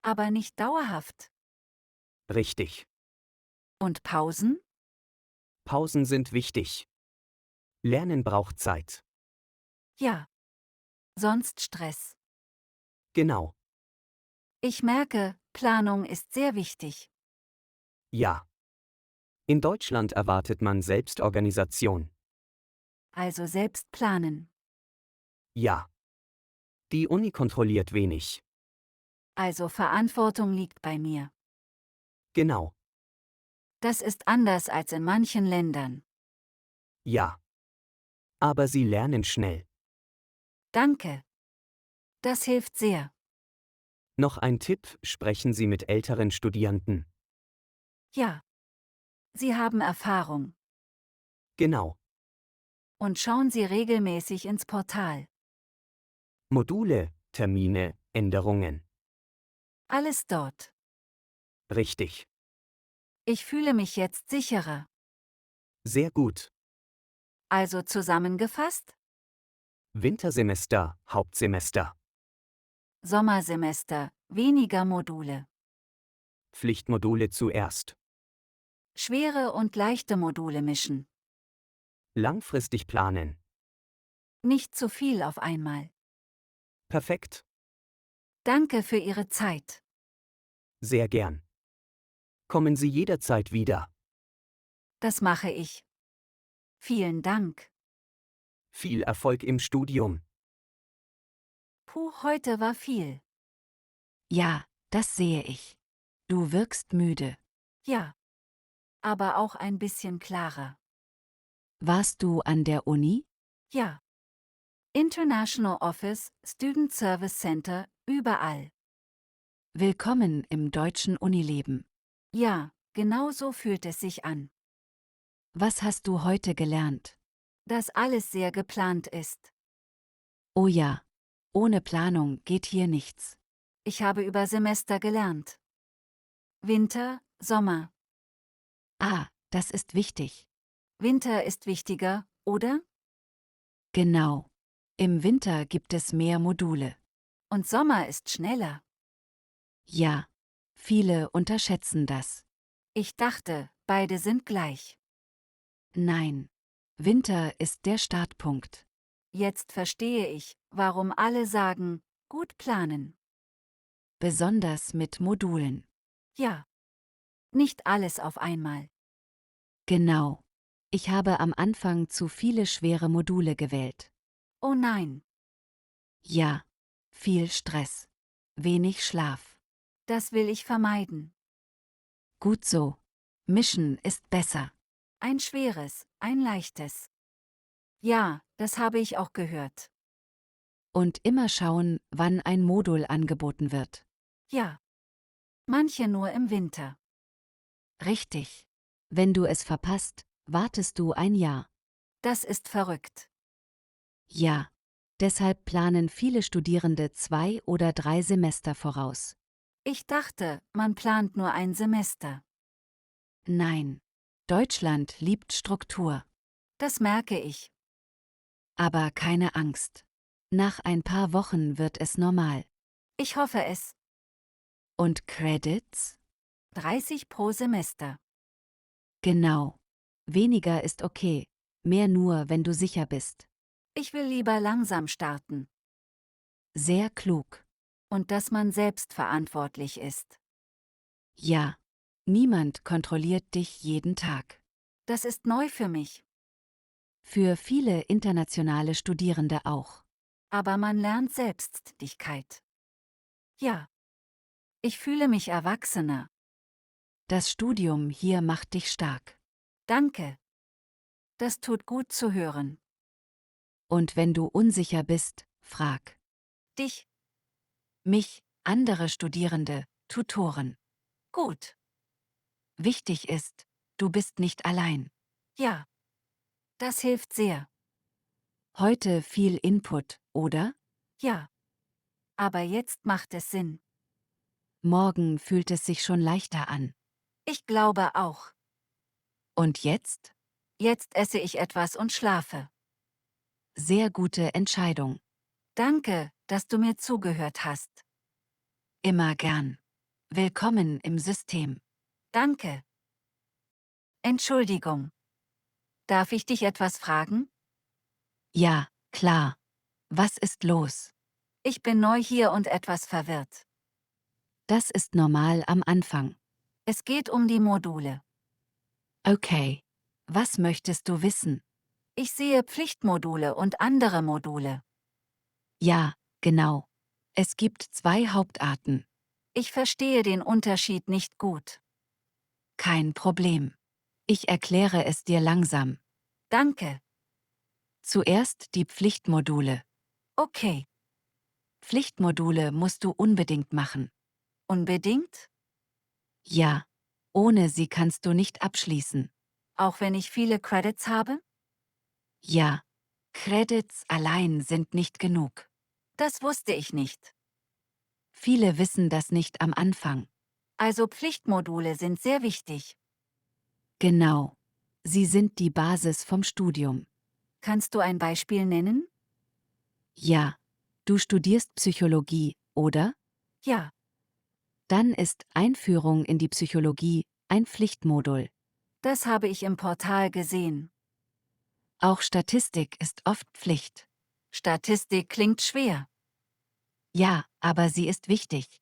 Aber nicht dauerhaft. Richtig. Und Pausen? Pausen sind wichtig. Lernen braucht Zeit. Ja. Sonst Stress. Genau. Ich merke, Planung ist sehr wichtig. Ja. In Deutschland erwartet man Selbstorganisation. Also selbst planen. Ja. Die Uni kontrolliert wenig. Also Verantwortung liegt bei mir. Genau. Das ist anders als in manchen Ländern. Ja. Aber Sie lernen schnell. Danke. Das hilft sehr. Noch ein Tipp: sprechen Sie mit älteren Studierenden. Ja. Sie haben Erfahrung. Genau. Und schauen Sie regelmäßig ins Portal. Module, Termine, Änderungen. Alles dort. Richtig. Ich fühle mich jetzt sicherer. Sehr gut. Also zusammengefasst? Wintersemester, Hauptsemester. Sommersemester, weniger Module. Pflichtmodule zuerst. Schwere und leichte Module mischen. Langfristig planen. Nicht zu viel auf einmal. Perfekt. Danke für Ihre Zeit. Sehr gern. Kommen Sie jederzeit wieder. Das mache ich. Vielen Dank. Viel Erfolg im Studium. Puh, heute war viel. Ja, das sehe ich. Du wirkst müde. Ja. Aber auch ein bisschen klarer. Warst du an der Uni? Ja. International Office, Student Service Center, überall. Willkommen im deutschen Unileben. Ja, genau so fühlt es sich an. Was hast du heute gelernt? Dass alles sehr geplant ist. Oh ja, ohne Planung geht hier nichts. Ich habe über Semester gelernt. Winter, Sommer. Ah, das ist wichtig. Winter ist wichtiger, oder? Genau. Im Winter gibt es mehr Module. Und Sommer ist schneller. Ja, viele unterschätzen das. Ich dachte, beide sind gleich. Nein. Winter ist der Startpunkt. Jetzt verstehe ich, warum alle sagen, gut planen. Besonders mit Modulen. Ja. Nicht alles auf einmal. Genau. Ich habe am Anfang zu viele schwere Module gewählt. Oh nein, Ja. Viel Stress. Wenig Schlaf. das will ich vermeiden. Gut so. Mischen ist besser. Ein schweres, ein leichtes. Ja, das habe ich auch gehört. Und immer schauen, wann ein Modul angeboten wird. Ja. Manche nur im Winter. Richtig. Wenn du es verpasst, wartest du ein Jahr. Das ist verrückt. Ja. Deshalb planen viele Studierende 2 oder 3 Semester voraus. Ich dachte, man plant nur ein Semester. Nein. Deutschland liebt Struktur. Das merke ich. Aber keine Angst. Nach ein paar Wochen wird es normal. Ich hoffe es. Und Credits? 30 pro Semester. Genau. Weniger ist okay. Mehr nur, wenn du sicher bist. Ich will lieber langsam starten. Sehr klug. Und dass man selbst verantwortlich ist. Ja. Niemand kontrolliert dich jeden Tag. Das ist neu für mich. Für viele internationale Studierende auch. Aber man lernt Selbstständigkeit. Ja. Ich fühle mich erwachsener. Das Studium hier macht dich stark. Danke. Das tut gut zu hören. Und wenn du unsicher bist, frag Dich. mich, andere Studierende, Tutoren. Gut. Wichtig ist, du bist nicht allein. Ja. Das hilft sehr. Heute viel Input, oder? Ja. Aber jetzt macht es Sinn. Morgen fühlt es sich schon leichter an. Ich glaube auch. Und jetzt? Jetzt esse ich etwas und schlafe. Sehr gute Entscheidung. Danke, dass du mir zugehört hast. Immer gern. Willkommen im System. Danke. Entschuldigung. Darf ich dich etwas fragen? Ja, klar. Was ist los? Ich bin neu hier und etwas verwirrt. Das ist normal am Anfang. Es geht um die Module. Okay. Was möchtest du wissen? Ich sehe Pflichtmodule und andere Module. Ja, genau. Es gibt 2 Hauptarten. Ich verstehe den Unterschied nicht gut. Kein Problem. Ich erkläre es dir langsam. Danke. Zuerst die Pflichtmodule. Okay. Pflichtmodule musst du unbedingt machen. Unbedingt? Ja. Ohne sie kannst du nicht abschließen. Auch wenn ich viele Credits habe? Ja. Credits allein sind nicht genug. Das wusste ich nicht. Viele wissen das nicht am Anfang. Also Pflichtmodule sind sehr wichtig. Genau. Sie sind die Basis vom Studium. Kannst du ein Beispiel nennen? Ja. Du studierst Psychologie, oder? Ja. Dann ist Einführung in die Psychologie ein Pflichtmodul. Das habe ich im Portal gesehen. Auch Statistik ist oft Pflicht. Statistik klingt schwer. Ja, aber sie ist wichtig.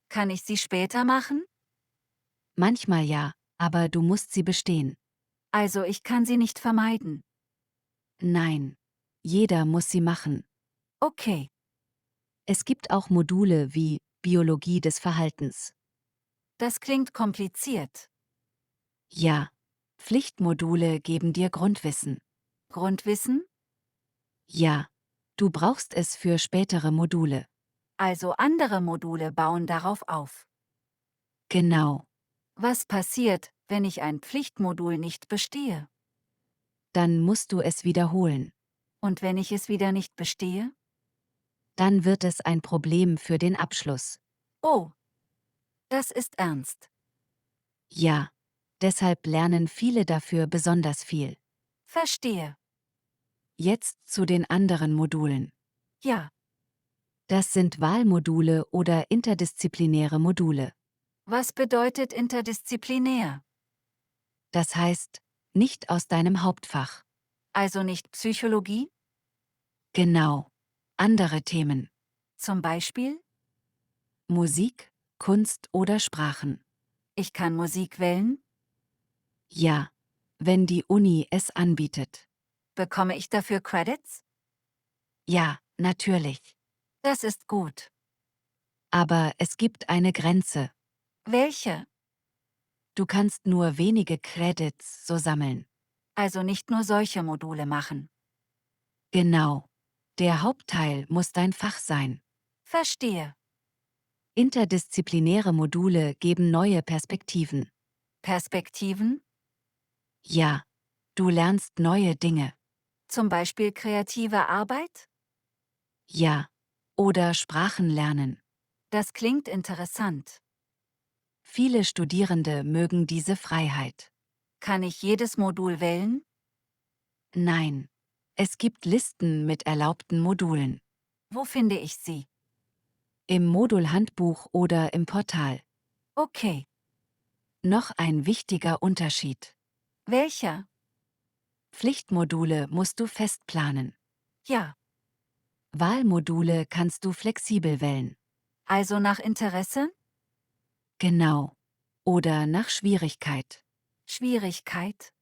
Kann ich sie später machen? Manchmal ja, aber du musst sie bestehen. Also ich kann sie nicht vermeiden. Nein. Jeder muss sie machen. Okay. Es gibt auch Module wie Biologie des Verhaltens. Das klingt kompliziert. Ja. Pflichtmodule geben dir Grundwissen. Grundwissen? Ja. Du brauchst es für spätere Module. Also andere Module bauen darauf auf. Genau. Was passiert, wenn ich ein Pflichtmodul nicht bestehe? Dann musst du es wiederholen. Und wenn ich es wieder nicht bestehe? Dann wird es ein Problem für den Abschluss. Oh. Das ist ernst. Ja. Deshalb lernen viele dafür besonders viel. Verstehe. Jetzt zu den anderen Modulen. Ja. Das sind Wahlmodule oder interdisziplinäre Module. Was bedeutet interdisziplinär? Das heißt, nicht aus deinem Hauptfach. Also nicht Psychologie? Genau. Andere Themen. Zum Beispiel? Musik, Kunst oder Sprachen. Ich kann Musik wählen? Ja. Wenn die Uni es anbietet. Bekomme ich dafür Credits? Ja, natürlich. Das ist gut. Aber es gibt eine Grenze. Welche? Du kannst nur wenige Credits so sammeln. Also nicht nur solche Module machen. Genau. Der Hauptteil muss dein Fach sein. Verstehe. Interdisziplinäre Module geben neue Perspektiven. Perspektiven? Ja, du lernst neue Dinge. Zum Beispiel kreative Arbeit? Ja. Oder Sprachen lernen. Das klingt interessant. Viele Studierende mögen diese Freiheit. Kann ich jedes Modul wählen? Nein. Es gibt Listen mit erlaubten Modulen. Wo finde ich sie? Im Modulhandbuch oder im Portal. Okay. Noch ein wichtiger Unterschied. Welcher? Pflichtmodule musst du fest planen. Ja. Wahlmodule kannst du flexibel wählen. Also nach Interesse? Genau. Oder nach Schwierigkeit. Schwierigkeit?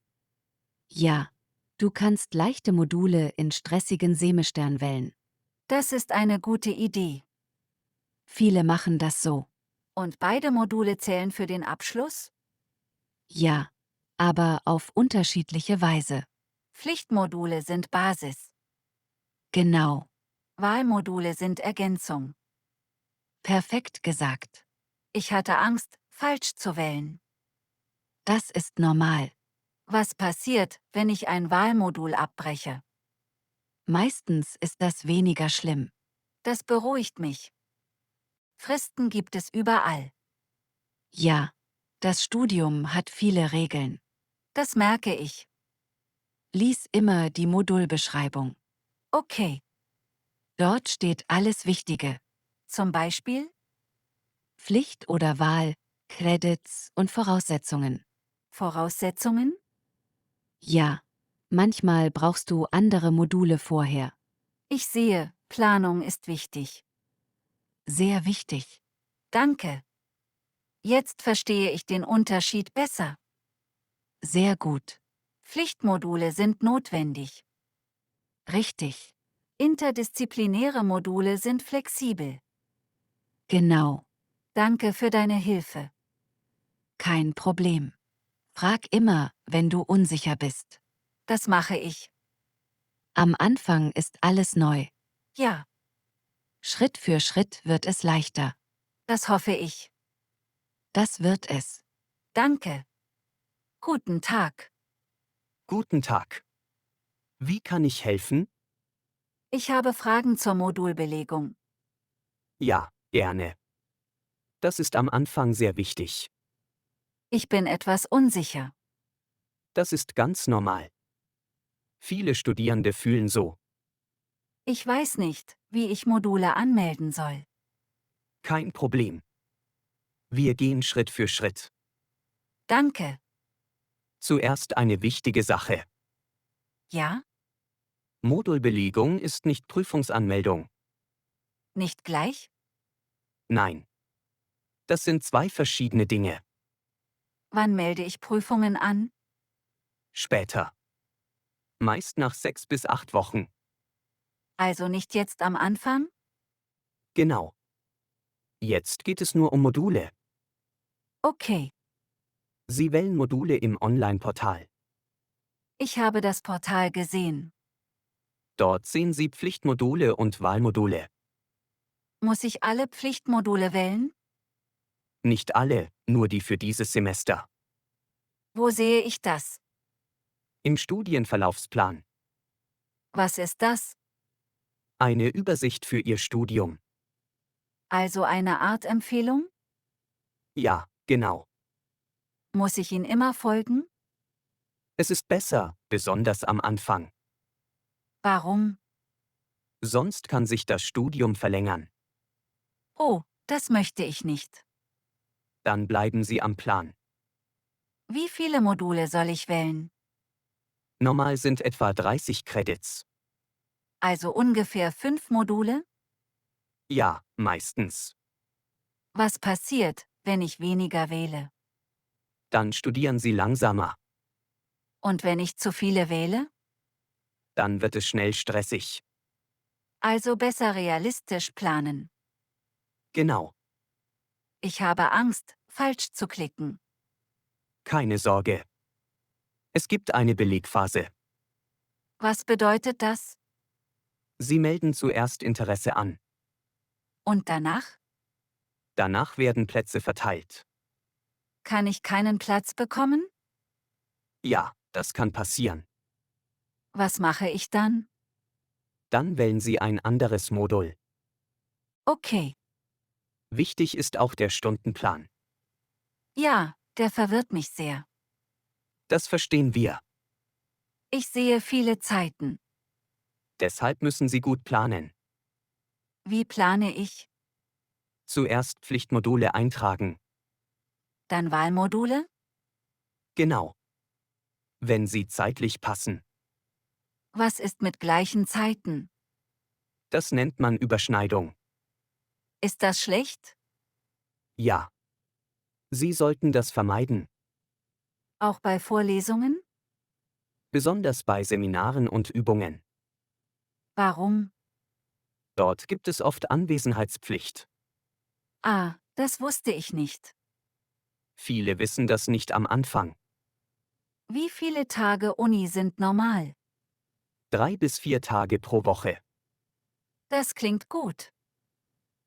Ja. Du kannst leichte Module in stressigen Semestern wählen. Das ist eine gute Idee. Viele machen das so. Und beide Module zählen für den Abschluss? Ja. Aber auf unterschiedliche Weise. Pflichtmodule sind Basis. Genau. Wahlmodule sind Ergänzung. Perfekt gesagt. Ich hatte Angst, falsch zu wählen. Das ist normal. Was passiert, wenn ich ein Wahlmodul abbreche? Meistens ist das weniger schlimm. Das beruhigt mich. Fristen gibt es überall. Ja. Das Studium hat viele Regeln. Das merke ich. Lies immer die Modulbeschreibung. Okay. Dort steht alles Wichtige. Zum Beispiel? Pflicht oder Wahl, Credits und Voraussetzungen. Voraussetzungen? Ja. Manchmal brauchst du andere Module vorher. Ich sehe, Planung ist wichtig. Sehr wichtig. Danke. Jetzt verstehe ich den Unterschied besser. Sehr gut. Pflichtmodule sind notwendig. Richtig. Interdisziplinäre Module sind flexibel. Genau. Danke für deine Hilfe. Kein Problem. Frag immer, wenn du unsicher bist. Das mache ich. Am Anfang ist alles neu. Ja, Schritt für Schritt wird es leichter. das hoffe ich. Das wird es. Danke. Guten Tag. Guten Tag. Wie kann ich helfen? Ich habe Fragen zur Modulbelegung. Ja, gerne. Das ist am Anfang sehr wichtig. Ich bin etwas unsicher. Das ist ganz normal. Viele Studierende fühlen so. Ich weiß nicht, wie ich Module anmelden soll. Kein Problem. Wir gehen Schritt für Schritt. Danke. Zuerst eine wichtige Sache. Ja? Modulbelegung ist nicht Prüfungsanmeldung. Nicht gleich? Nein. Das sind zwei verschiedene Dinge. Wann melde ich Prüfungen an? Später. Meist nach 6 bis 8 Wochen. Also nicht jetzt am Anfang? Genau. Jetzt geht es nur um Module. Okay. Sie wählen Module im Online-Portal. Ich habe das Portal gesehen. Dort sehen Sie Pflichtmodule und Wahlmodule. Muss ich alle Pflichtmodule wählen? Nicht alle, nur die für dieses Semester. Wo sehe ich das? Im Studienverlaufsplan. Was ist das? Eine Übersicht für Ihr Studium. Also eine Art Empfehlung? Ja, genau. Muss ich ihn immer folgen? Es ist besser, besonders am Anfang. Warum? Sonst kann sich das Studium verlängern. Oh, das möchte ich nicht. Dann bleiben Sie am Plan. Wie viele Module soll ich wählen? Normal sind etwa 30 Credits. Also ungefähr 5 Module? Ja, meistens. Was passiert, wenn ich weniger wähle? Dann studieren Sie langsamer. Und wenn ich zu viele wähle? Dann wird es schnell stressig. Also besser realistisch planen. Genau. Ich habe Angst, falsch zu klicken. Keine Sorge. Es gibt eine Belegphase. Was bedeutet das? Sie melden zuerst Interesse an. Und danach? Danach werden Plätze verteilt. Kann ich keinen Platz bekommen? Ja, das kann passieren. Was mache ich dann? Dann wählen Sie ein anderes Modul. Okay. Wichtig ist auch der Stundenplan. Ja, der verwirrt mich sehr. Das verstehen wir. Ich sehe viele Zeiten. Deshalb müssen Sie gut planen. Wie plane ich? Zuerst Pflichtmodule eintragen. Dann Wahlmodule? Genau. Wenn sie zeitlich passen. Was ist mit gleichen Zeiten? Das nennt man Überschneidung. Ist das schlecht? Ja. Sie sollten das vermeiden. Auch bei Vorlesungen? Besonders bei Seminaren und Übungen. Warum? Dort gibt es oft Anwesenheitspflicht. Ah, das wusste ich nicht. Viele wissen das nicht am Anfang. Wie viele Tage Uni sind normal? 3 bis 4 Tage pro Woche. Das klingt gut.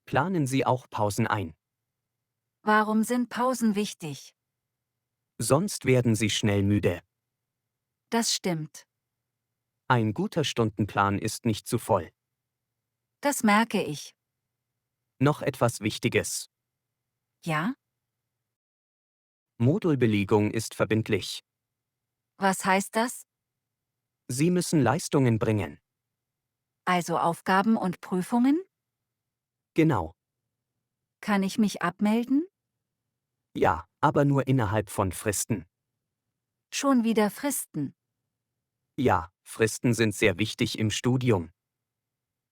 Planen Sie auch Pausen ein. Warum sind Pausen wichtig? Sonst werden Sie schnell müde. Das stimmt. Ein guter Stundenplan ist nicht zu voll. Das merke ich. Noch etwas Wichtiges. Ja? Modulbelegung ist verbindlich. Was heißt das? Sie müssen Leistungen bringen. Also Aufgaben und Prüfungen? Genau. Kann ich mich abmelden? Ja, aber nur innerhalb von Fristen. Schon wieder Fristen. Ja, Fristen sind sehr wichtig im Studium.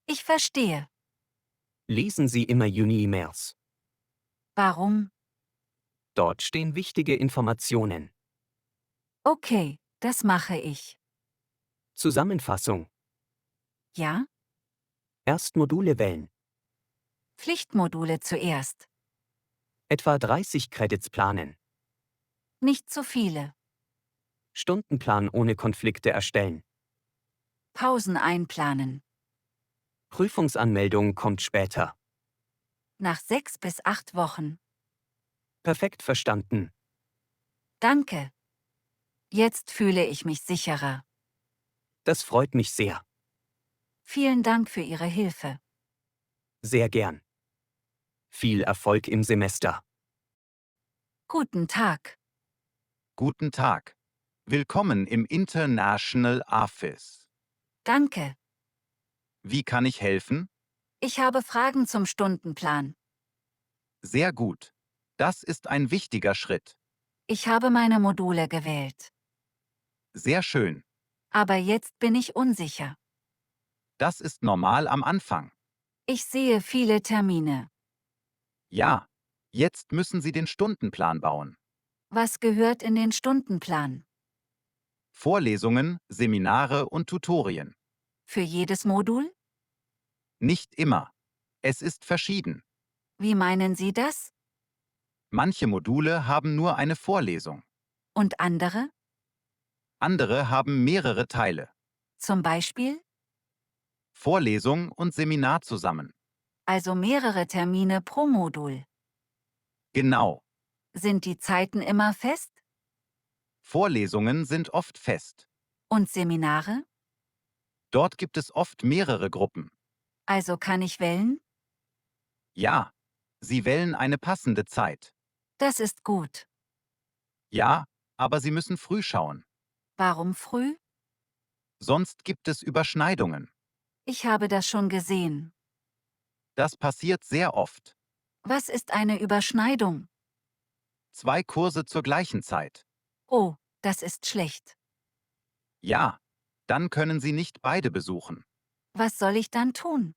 Ich verstehe. Lesen Sie immer Uni-E-Mails. Warum? Dort stehen wichtige Informationen. Okay, das mache ich. Zusammenfassung. Ja? Erst Module wählen. Pflichtmodule zuerst. Etwa 30 Credits planen. Nicht zu viele. Stundenplan ohne Konflikte erstellen. Pausen einplanen. Prüfungsanmeldung kommt später. Nach 6 bis 8 Wochen. Perfekt verstanden. Danke. Jetzt fühle ich mich sicherer. Das freut mich sehr. Vielen Dank für Ihre Hilfe. Sehr gern. Viel Erfolg im Semester. Guten Tag. Guten Tag. Willkommen im International Office. Danke. Wie kann ich helfen? Ich habe Fragen zum Stundenplan. Sehr gut. Das ist ein wichtiger Schritt. Ich habe meine Module gewählt. Sehr schön. Aber jetzt bin ich unsicher. Das ist normal am Anfang. Ich sehe viele Termine. Ja. Jetzt müssen Sie den Stundenplan bauen. Was gehört in den Stundenplan? Vorlesungen, Seminare und Tutorien. Für jedes Modul? Nicht immer. Es ist verschieden. Wie meinen Sie das? Manche Module haben nur eine Vorlesung. Und andere? Andere haben mehrere Teile. Zum Beispiel? Vorlesung und Seminar zusammen. Also mehrere Termine pro Modul. Genau. Sind die Zeiten immer fest? Vorlesungen sind oft fest. Und Seminare? Dort gibt es oft mehrere Gruppen. Also kann ich wählen? Ja. Sie wählen eine passende Zeit. Das ist gut. Ja, aber Sie müssen früh schauen. Warum früh? Sonst gibt es Überschneidungen. Ich habe das schon gesehen. Das passiert sehr oft. Was ist eine Überschneidung? 2 Kurse zur gleichen Zeit. Oh, das ist schlecht. Ja. Dann können Sie nicht beide besuchen. Was soll ich dann tun?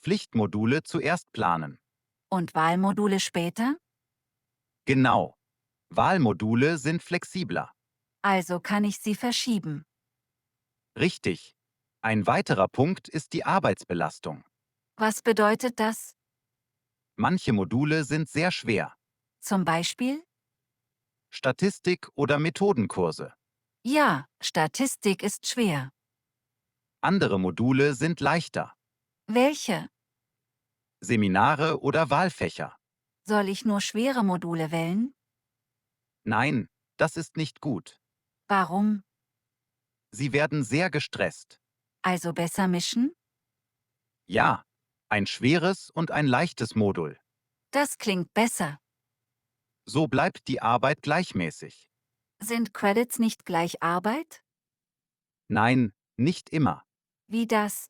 Pflichtmodule zuerst planen. Und Wahlmodule später? Genau. Wahlmodule sind flexibler. Also kann ich sie verschieben. Richtig. Ein weiterer Punkt ist die Arbeitsbelastung. Was bedeutet das? Manche Module sind sehr schwer. Zum Beispiel? Statistik oder Methodenkurse. Ja, Statistik ist schwer. Andere Module sind leichter. Welche? Seminare oder Wahlfächer. Soll ich nur schwere Module wählen? Nein, das ist nicht gut. Warum? Sie werden sehr gestresst. Also besser mischen? Ja, ein schweres und ein leichtes Modul. Das klingt besser. So bleibt die Arbeit gleichmäßig. Sind Credits nicht gleich Arbeit? Nein, nicht immer. Wie das?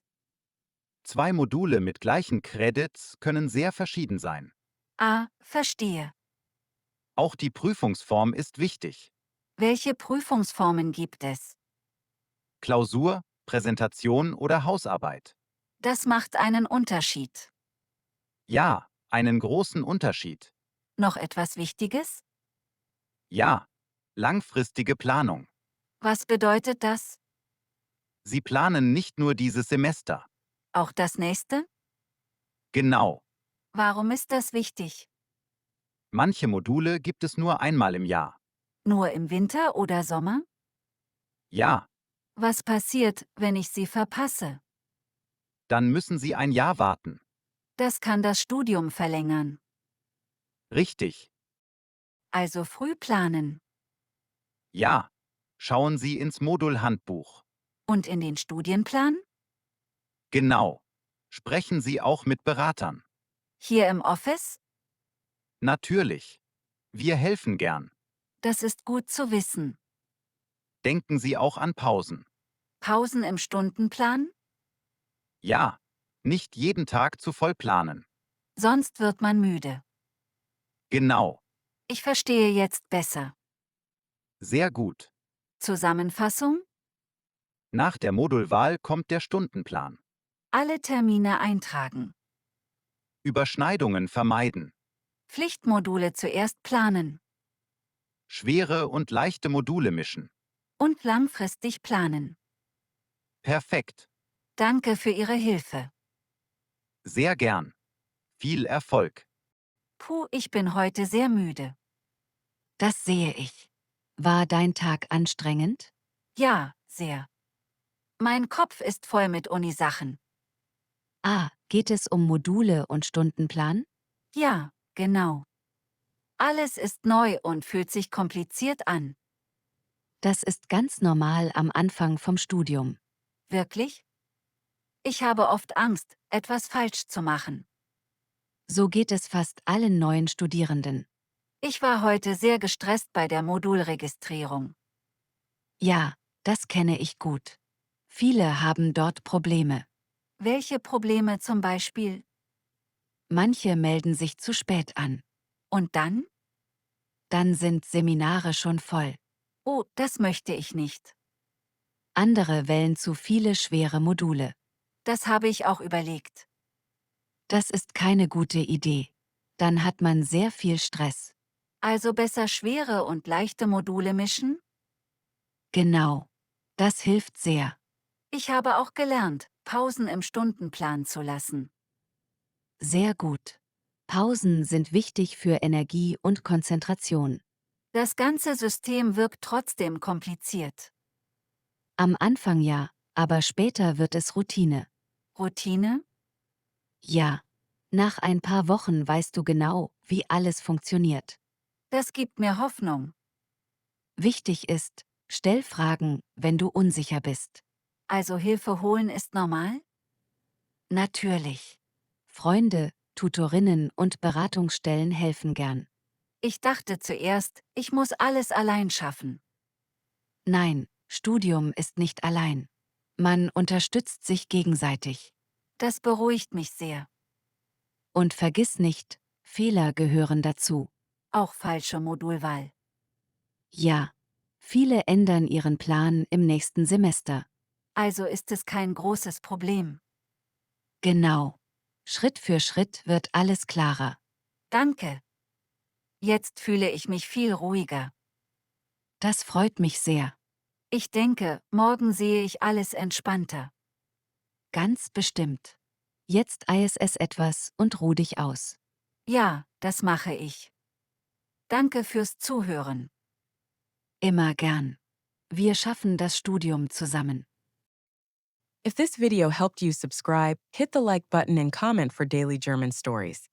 2 Module mit gleichen Credits können sehr verschieden sein. Ah, verstehe. Auch die Prüfungsform ist wichtig. Welche Prüfungsformen gibt es? Klausur, Präsentation oder Hausarbeit. Das macht einen Unterschied. Ja, einen großen Unterschied. Noch etwas Wichtiges? Ja, langfristige Planung. Was bedeutet das? Sie planen nicht nur dieses Semester. Auch das nächste? Genau. Warum ist das wichtig? Manche Module gibt es nur einmal im Jahr. Nur im Winter oder Sommer? Ja, Was passiert, wenn ich sie verpasse? dann müssen Sie ein Jahr warten. Das kann das Studium verlängern. Richtig. Also früh planen. Ja. Schauen Sie ins Modulhandbuch. Und in den Studienplan? Genau. Sprechen Sie auch mit Beratern. Hier im Office? Natürlich. Wir helfen gern. Das ist gut zu wissen. Denken Sie auch an Pausen. Pausen im Stundenplan? Ja. Nicht jeden Tag zu voll planen. Sonst wird man müde. Genau. Ich verstehe jetzt besser. Sehr gut. Zusammenfassung? Nach der Modulwahl kommt der Stundenplan. Alle Termine eintragen. Überschneidungen vermeiden. Pflichtmodule zuerst planen. Schwere und leichte Module mischen. Und langfristig planen. Perfekt. Danke für Ihre Hilfe. Sehr gern. Viel Erfolg. Puh, ich bin heute sehr müde. Das sehe ich. War dein Tag anstrengend? Ja, sehr. Mein Kopf ist voll mit Unisachen. Ah, geht es um Module und Stundenplan? Ja, genau. Alles ist neu und fühlt sich kompliziert an. Das ist ganz normal am Anfang vom Studium. Wirklich? Ich habe oft Angst, etwas falsch zu machen. So geht es fast allen neuen Studierenden. Ich war heute sehr gestresst bei der Modulregistrierung. Ja, das kenne ich gut. Viele haben dort Probleme. Welche Probleme zum Beispiel? Manche melden sich zu spät an. Und dann? Dann sind Seminare schon voll. Oh, das möchte ich nicht. Andere wählen zu viele schwere Module. Das habe ich auch überlegt. Das ist keine gute Idee. Dann hat man sehr viel Stress. Also besser schwere und leichte Module mischen? Genau. Das hilft sehr. Ich habe auch gelernt, Pausen im Stundenplan zu lassen. Sehr gut. Pausen sind wichtig für Energie und Konzentration. Das ganze System wirkt trotzdem kompliziert. Am Anfang ja, aber später wird es Routine. Routine? Ja. Nach ein paar Wochen weißt du genau, wie alles funktioniert. Das gibt mir Hoffnung. Wichtig ist, stell Fragen, wenn du unsicher bist. Also Hilfe holen ist normal? Natürlich. Freunde, Tutorinnen und Beratungsstellen helfen gern. Ich dachte zuerst, ich muss alles allein schaffen. Nein, Studium ist nicht allein. Man unterstützt sich gegenseitig. Das beruhigt mich sehr. Und vergiss nicht, Fehler gehören dazu. Auch falsche Modulwahl. Ja. Viele ändern ihren Plan im nächsten Semester. Also ist es kein großes Problem. Genau. Schritt für Schritt wird alles klarer. Danke. Jetzt fühle ich mich viel ruhiger. Das freut mich sehr. Ich denke, morgen sehe ich alles entspannter. Ganz bestimmt. Jetzt ISS etwas und ruh dich aus. Ja, das mache ich. Danke fürs Zuhören. Immer gern. Wir schaffen das Studium zusammen. If this video helped you subscribe, hit the like button and comment for daily German stories.